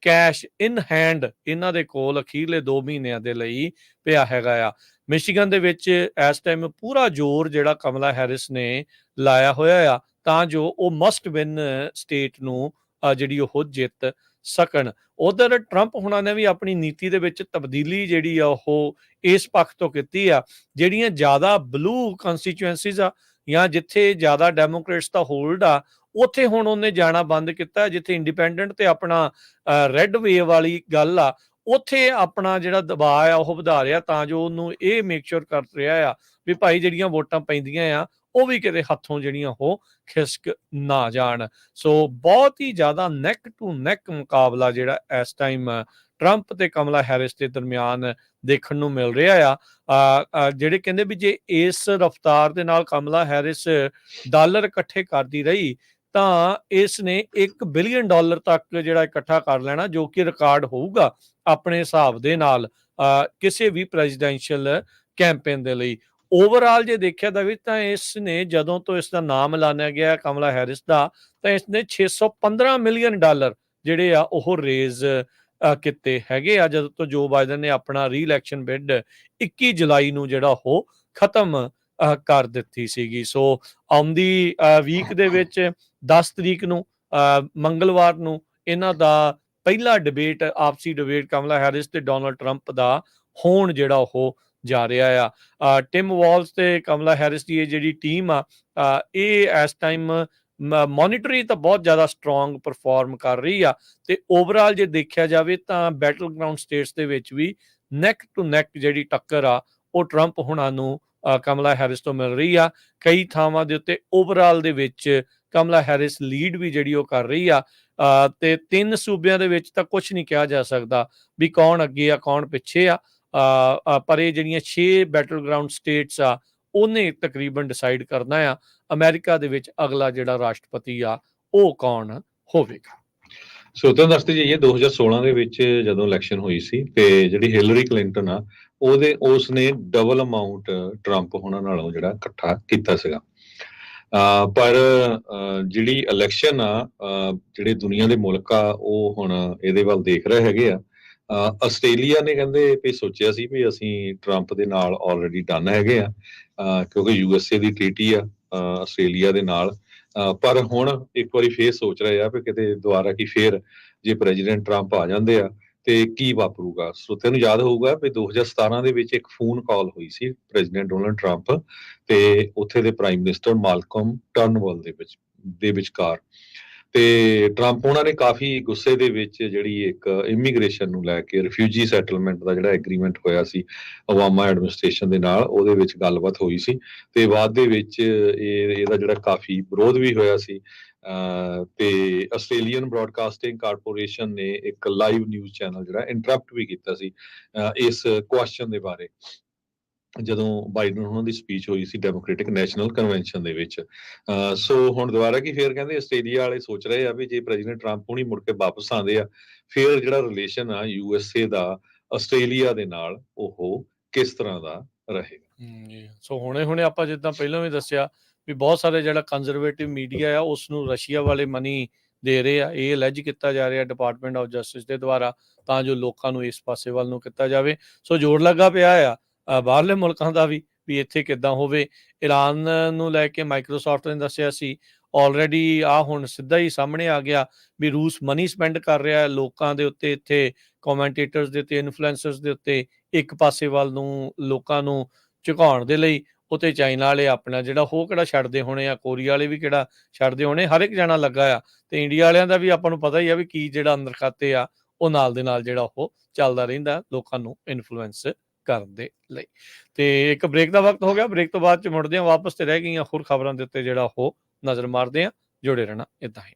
ਕੈਸ਼ ਇਨ ਹੈਂਡ ਇਹਨਾਂ ਦੇ ਕੋਲ ਅਖੀਰਲੇ 2 ਮਹੀਨਿਆਂ ਦੇ ਲਈ ਪਿਆ ਹੈਗਾ ਆ। ਮਿਸ਼ੀਗਨ ਦੇ ਵਿੱਚ ਇਸ ਟਾਈਮ ਪੂਰਾ ਜ਼ੋਰ ਜਿਹੜਾ ਕਮਲਾ ਹੈਰਿਸ ਨੇ ਲਾਇਆ ਹੋਇਆ ਆ ਤਾਂ ਜੋ ਉਹ ਮਸਟ ਵਿਨ ਸਟੇਟ ਨੂੰ ਜਿਹੜੀ ਉਹ ਜਿੱਤ ਸਕਣ। ਉਧਰ ਟਰੰਪ ਹੁਣਾਂ ਨੇ ਵੀ ਆਪਣੀ ਨੀਤੀ ਦੇ ਵਿੱਚ ਤਬਦੀਲੀ ਜਿਹੜੀ ਆ ਉਹ ਇਸ ਪੱਖ ਤੋਂ ਕੀਤੀ ਆ, ਜਿਹੜੀਆਂ ਜ਼ਿਆਦਾ ਬਲੂ ਕੰਸਟੀਚੁਐਂਸੀਜ਼ ਆ ਜਾਂ ਜਿੱਥੇ ਜ਼ਿਆਦਾ ਡੈਮੋਕ੍ਰੇਟਸ ਦਾ ਹੋਲਡ ਆ ਉੱਥੇ ਹੁਣ ਉਹਨੇ ਜਾਣਾ ਬੰਦ ਕੀਤਾ। ਜਿੱਥੇ ਇੰਡੀਪੈਂਡੈਂਟ ਤੇ ਆਪਣਾ ਰੈੱਡ ਵੇਵ ਵਾਲੀ ਗੱਲ ਆ ਉੱਥੇ ਆਪਣਾ ਜਿਹੜਾ ਦਬਾਅ ਆ ਉਹ ਵਧਾ ਰਿਹਾ ਤਾਂ ਜੋ ਉਹਨੂੰ ਇਹ ਮੇਕ ਸ਼ੋਰ ਕਰ ਰਿਹਾ ਆ ਵੀ ਭਾਈ ਜਿਹੜੀਆਂ ਵੋਟਾਂ ਪੈਂਦੀਆਂ ਆ ਉਹ ਵੀ ਕਿਤੇ ਹੱਥੋਂ ਜਿਹੜੀਆਂ ਉਹ ਖਿਸਕ ਨਾ ਜਾਣ। ਸੋ ਬਹੁਤ ਹੀ ਜ਼ਿਆਦਾ ਨੈਕ ਟੂ ਨੈਕ ਮੁਕਾਬਲਾ ਜਿਹੜਾ ਇਸ ਟਾਈਮ ਟਰੰਪ ਤੇ ਕਮਲਾ ਹੈਰਿਸ ਦੇ ਦਰਮਿਆਨ ਦੇਖਣ ਨੂੰ ਮਿਲ ਰਿਹਾ ਆ। ਜਿਹੜੇ ਕਹਿੰਦੇ ਵੀ ਜੇ ਇਸ ਰਫ਼ਤਾਰ ਦੇ ਨਾਲ ਕਮਲਾ ਹੈਰਿਸ ਡਾਲਰ ਇਕੱਠੇ ਕਰਦੀ ਰਹੀ ਤਾਂ ਇਸ ਨੇ $1 ਬਿਲੀਅਨ ਤੱਕ ਜਿਹੜਾ ਇਕੱਠਾ ਕਰ ਲੈਣਾ, ਜੋ ਕਿ ਰਿਕਾਰਡ ਹੋਊਗਾ ਆਪਣੇ ਹਿਸਾਬ ਦੇ ਨਾਲ ਕਿਸੇ ਵੀ ਪ੍ਰੈਜ਼ੀਡੈਂਸ਼ੀਅਲ ਕੈਂਪੇਨ ਦੇ ਲਈ। ਓਵਰਆਲ ਜੇ ਦੇਖਿਆ ਜਾਵੇ ਤਾਂ ਇਸ ਨੇ ਜਦੋਂ ਤੋਂ ਇਸ ਦਾ ਨਾਮ ਐਲਾਨਿਆ ਗਿਆ ਕਮਲਾ ਹੈਰਿਸ ਦਾ ਤਾਂ ਇਸ ਨੇ $615 ਮਿਲੀਅਨ ਜਿਹੜੇ ਆ ਉਹ ਰੇਜ਼ ਕੀਤੇ ਹੈਗੇ ਆ ਜਦੋਂ ਤੋਂ ਜੋ ਬਾਈਡਨ ਨੇ ਆਪਣਾ ਰੀ-ਇਲੈਕਸ਼ਨ ਬਿਡ 21 ਜੁਲਾਈ ਨੂੰ ਜਿਹੜਾ ਉਹ ਖਤਮ ਕਰ ਦਿੱਤੀ ਸੀਗੀ। ਸੋ ਆਉਂਦੀ ਵੀਕ ਦੇ ਵਿੱਚ 10 ਤਰੀਕ ਨੂੰ ਮੰਗਲਵਾਰ ਨੂੰ ਇਹਨਾਂ ਦਾ ਪਹਿਲਾ ਡਿਬੇਟ, ਆਪਸੀ ਡਿਬੇਟ ਕਮਲਾ ਹੈਰਿਸ ਤੇ ਡੋਨਲਡ ਟਰੰਪ ਦਾ ਹੋਣ ਜਿਹੜਾ ਉਹ ਜਾ ਰਿਹਾ ਆ। ਟਿਮ ਵਾਲਸ ਤੇ ਕਮਲਾ ਹੈਰਿਸ ਦੀ ਇਹ ਜਿਹੜੀ ਟੀਮ ਆ ਇਹ ਇਸ ਟਾਈਮ ਮੋਨੀਟਰੀ ਤਾਂ ਬਹੁਤ ਜ਼ਿਆਦਾ ਸਟਰੋਂਗ ਪਰਫਾਰਮ ਕਰ ਰਹੀ ਆ ਤੇ ਓਵਰਆਲ ਜੇ ਦੇਖਿਆ ਜਾਵੇ ਤਾਂ ਬੈਟਲ ਗਰਾਊਂਡ ਸਟੇਟਸ ਦੇ ਵਿੱਚ ਵੀ ਨੈਕ ਟੂ ਨੈਕ ਜਿਹੜੀ ਟੱਕਰ ਆ ਉਹ ਟਰੰਪ ਹੁਣਾਂ ਨੂੰ ਕਮਲਾ ਹੈਰਿਸ ਤੋਂ ਮਿਲ ਰਹੀ ਆ। ਕਈ ਥਾਵਾਂ ਦੇ ਉੱਤੇ ਓਵਰਆਲ ਦੇ ਵਿੱਚ ਕਮਲਾ ਹੈਰਿਸ ਲੀਡ ਵੀ ਜਿਹੜੀ ਉਹ ਕਰ ਰਹੀ ਆ ਤੇ 3 ਸੂਬਿਆਂ ਦੇ ਵਿੱਚ ਤਾਂ ਕੁਝ ਨਹੀਂ ਕਿਹਾ ਜਾ ਸਕਦਾ ਵੀ ਕੌਣ ਅੱਗੇ ਆ ਕੌਣ ਪਿੱਛੇ ਆ। ਪਰ ਇਹ ਜਿਹੜੀਆਂ 6 ਬੈਟਲ ਗਰਾਊਂਡ ਸਟੇਟਸ ਆ ਉਹਨੇ ਤਕਰੀਬਨ ਡਿਸਾਈਡ ਕਰਨਾ ਆ ਅਮਰੀਕਾ ਦੇ ਵਿੱਚ ਅਗਲਾ ਜਿਹੜਾ ਰਾਸ਼ਟਰਪਤੀ ਆ ਉਹ ਕੌਣ ਹੋਵੇਗਾ। ਸੋ ਤੁਹਾਨੂੰ ਦੱਸਦੇ ਜਾਈਏ 2016 ਦੇ ਵਿੱਚ ਜਦੋਂ ਇਲੈਕਸ਼ਨ ਹੋਈ ਸੀ ਤੇ ਜਿਹੜੀ ਹਿਲਰੀ ਕਲਿੰਟਨ ਆ ਉਸਨੇ ਡਬਲ ਅਮਾਉਂਟ ਟਰੰਪ ਹੋਣਾ ਨਾਲੋਂ ਜਿਹੜਾ ਇਕੱਠਾ ਕੀਤਾ ਸੀਗਾ। ਪਰ ਜਿਹੜੀ ਇਲੈਕਸ਼ਨ ਆ ਜਿਹੜੇ ਦੁਨੀਆ ਦੇ ਮੁਲਕ ਆ ਉਹ ਹੁਣ ਇਹਦੇ ਵੱਲ ਦੇਖ ਰਹੇ ਹੈਗੇ ਆ ਆਸਟ੍ਰੇਲੀਆ ਨੇ ਕਹਿੰਦੇ ਵੀ ਸੋਚਿਆ ਸੀ ਵੀ ਅਸੀਂ ਟਰੰਪ ਦੇ ਨਾਲ ਆਲਰੇਡੀ ਡਨ ਹੈਗੇ ਆ, ਕਿਉਂਕਿ ਯੂਐਸਏ ਦੀ ਟ੍ਰੀਟੀ ਆ ਆਸਟ੍ਰੇਲੀਆ ਦੇ ਨਾਲ। ਪਰ ਹੁਣ ਇੱਕ ਵਾਰੀ ਫੇਰ ਸੋਚ ਰਹੇ ਆ ਵੀ ਕਿਤੇ ਦੁਬਾਰਾ ਕੀ ਫੇਰ ਜੇ ਪ੍ਰੈਜ਼ੀਡੈਂਟ ਟਰੰਪ ਆ ਜਾਂਦੇ ਆ ਤੇ ਕੀ ਵਾਪਰੂਗਾ। ਸਰੋਤਿਆਂ ਨੂੰ ਯਾਦ ਹੋਊਗਾ ਵੀ 2017 ਦੇ ਵਿੱਚ ਇੱਕ ਫੋਨ ਕਾਲ ਹੋਈ ਸੀ ਪ੍ਰੈਜ਼ੀਡੈਂਟ ਡੋਨਲਡ ਟਰੰਪ ਤੇ ਉੱਥੇ ਦੇ ਪ੍ਰਾਈਮ ਮਿਨਿਸਟਰ ਮਾਲਕਮ ਟਰਨਬੁਲ ਦੇ ਵਿਚਕਾਰ। ਤੇ ਟਰੰਪ ਉਹਨਾਂ ਨੇ ਕਾਫੀ ਗੁੱਸੇ ਦੇ ਵਿੱਚ ਜਿਹੜੀ ਇੱਕ ਇਮੀਗ੍ਰੇਸ਼ਨ ਨੂੰ ਲੈ ਕੇ ਰਿਫਿਊਜੀ ਸੈਟਲਮੈਂਟ ਦਾ ਜਿਹੜਾ ਐਗਰੀਮੈਂਟ ਹੋਇਆ ਸੀ ਓਬਾਮਾ ਐਡਮਿਨਿਸਟ੍ਰੇਸ਼ਨ ਦੇ ਨਾਲ, ਉਹਦੇ ਵਿੱਚ ਗੱਲਬਾਤ ਹੋਈ ਸੀ ਤੇ ਬਾਅਦ ਦੇ ਵਿੱਚ ਇਹਦਾ ਜਿਹੜਾ ਕਾਫੀ ਵਿਰੋਧ ਵੀ ਹੋਇਆ ਸੀ। ਤੇ ਆਸਟ੍ਰੇਲੀਅਨ ਬ੍ਰੌਡਕਾਸਟਿੰਗ ਕਾਰਪੋਰੇਸ਼ਨ ਨੇ ਇੱਕ ਲਾਈਵ ਨਿਊਜ਼ ਚੈਨਲ ਜਿਹੜਾ ਇੰਟਰਪਟ ਵੀ ਕੀਤਾ ਸੀ ਇਸ ਕੁਐਸਚਨ ਦੇ ਬਾਰੇ, ਜਦੋਂ ਬਾਈਡਨ ਉਹਨਾਂ ਦੀ ਸਪੀਚ ਹੋਈ ਸੀ ਡੈਮੋਕ੍ਰੈਟਿਕ ਨੈਸ਼ਨਲ ਕਨਵੈਨਸ਼ਨ ਦੇ ਵਿੱਚ। ਸੋ ਹੁਣ ਦੁਬਾਰਾ ਕੀ ਫੇਰ ਕਹਿੰਦੇ ਆਸਟ੍ਰੇਲੀਆ ਵਾਲੇ ਸੋਚ ਰਹੇ ਆ ਵੀ ਜੇ ਪ੍ਰੈਜ਼ੀਡੈਂਟ ਟਰੰਪ ਹੁਣੀ ਮੁੜ ਕੇ ਵਾਪਸ ਆਉਂਦੇ ਆ, ਫੇਰ ਜਿਹੜਾ ਰਿਲੇਸ਼ਨ ਆ ਯੂਐਸਏ ਦਾ ਆਸਟ੍ਰੇਲੀਆ ਦੇ ਨਾਲ ਉਹ ਕਿਸ ਤਰ੍ਹਾਂ ਦਾ ਰਹੇਗਾ। ਜੀ ਸੋ ਹੁਣੇ ਆਪਾਂ ਜਿੱਦਾਂ ਪਹਿਲਾਂ ਵੀ ਦੱਸਿਆ ਵੀ ਬਹੁਤ ਸਾਰੇ ਜਿਹੜਾ ਕੰਜ਼ਰਵੇਟਿਵ ਮੀਡੀਆ ਆ ਉਸ ਨੂੰ ਰਸ਼ੀਆ ਵਾਲੇ ਮਨੀ ਦੇ ਰਹੇ ਆ, ਇਹ ਅਲੈਜ ਕੀਤਾ ਜਾ ਰਿਹਾ ਡਿਪਾਰਟਮੈਂਟ ਆਫ ਜਸਟਿਸ ਦੇ ਦੁਆਰਾ, ਤਾਂ ਜੋ ਲੋਕਾਂ ਨੂੰ ਇਸ ਪਾਸੇ ਵੱਲ ਨੂੰ ਕੀਤਾ ਜਾਵੇ। ਸੋ ਜੋਰ ਲੱਗਾ ਪਿਆ ਆ ਬਾਹਰਲੇ ਮੁਲਕਾਂ ਦਾ ਵੀ ਇੱਥੇ ਕਿੱਦਾਂ ਹੋਵੇ। ਇਰਾਨ ਨੂੰ ਲੈ ਕੇ ਮਾਈਕਰੋਸਾਫਟ ਨੇ ਦੱਸਿਆ ਸੀ ਆਲਰੇਡੀ, ਆ ਹੁਣ ਸਿੱਧਾ ਹੀ ਸਾਹਮਣੇ ਆ ਗਿਆ ਵੀ ਰੂਸ ਮਨੀ ਸਪੈਂਡ ਕਰ ਰਿਹਾ ਹੈ ਲੋਕਾਂ ਦੇ ਉੱਤੇ, ਇੱਥੇ ਕਮੈਂਟੇਟਰਸ ਦੇ ਉੱਤੇ, ਇਨਫਲੂਐਂਸਰਸ ਦੇ ਉੱਤੇ, ਇੱਕ ਪਾਸੇ ਵੱਲ ਨੂੰ ਲੋਕਾਂ ਨੂੰ ਝੁਕਾਉਣ ਦੇ ਲਈ। ਉੱਤੇ ਚਾਈਨਾ ਵਾਲੇ ਆਪਣਾ ਜਿਹੜਾ ਉਹ ਕਿਹੜਾ ਛੱਡਦੇ ਹੋਣੇ ਆ, ਕੋਰੀਆ ਵਾਲੇ ਵੀ ਕਿਹੜਾ ਛੱਡਦੇ ਹੋਣੇ, ਹਰ ਇੱਕ ਜਾਣਾ ਲੱਗਾ ਆ। ਤੇ ਇੰਡੀਆ ਵਾਲਿਆਂ ਦਾ ਵੀ ਆਪਾਂ ਨੂੰ ਪਤਾ ਹੀ ਆ ਵੀ ਕੀ ਜਿਹੜਾ ਅੰਦਰ ਖਾਤੇ ਆ ਉਹ ਨਾਲ ਦੇ ਨਾਲ ਜਿਹੜਾ ਉਹ ਚੱਲਦਾ ਰਹਿੰਦਾ ਲੋਕਾਂ ਨੂੰ ਇਨਫਲੂਐਂਸ ਕਰਨ ਦੇ ਲਈ। ਤੇ ਇੱਕ ਬ੍ਰੇਕ ਦਾ ਵਕਤ ਹੋ ਗਿਆ, ਬ੍ਰੇਕ ਤੋਂ ਬਾਅਦ ਚ ਮੁੜਦੇ ਹਾਂ ਵਾਪਸ, ਤੇ ਰਹਿ ਗਈਆਂ ਹੋਰ ਖਬਰਾਂ ਦੇ ਉੱਤੇ ਜਿਹੜਾ ਉਹ ਨਜ਼ਰ ਮਾਰਦੇ ਆ। ਜੁੜੇ ਰਹਿਣਾ ਇਦਾਂ ਹੀ।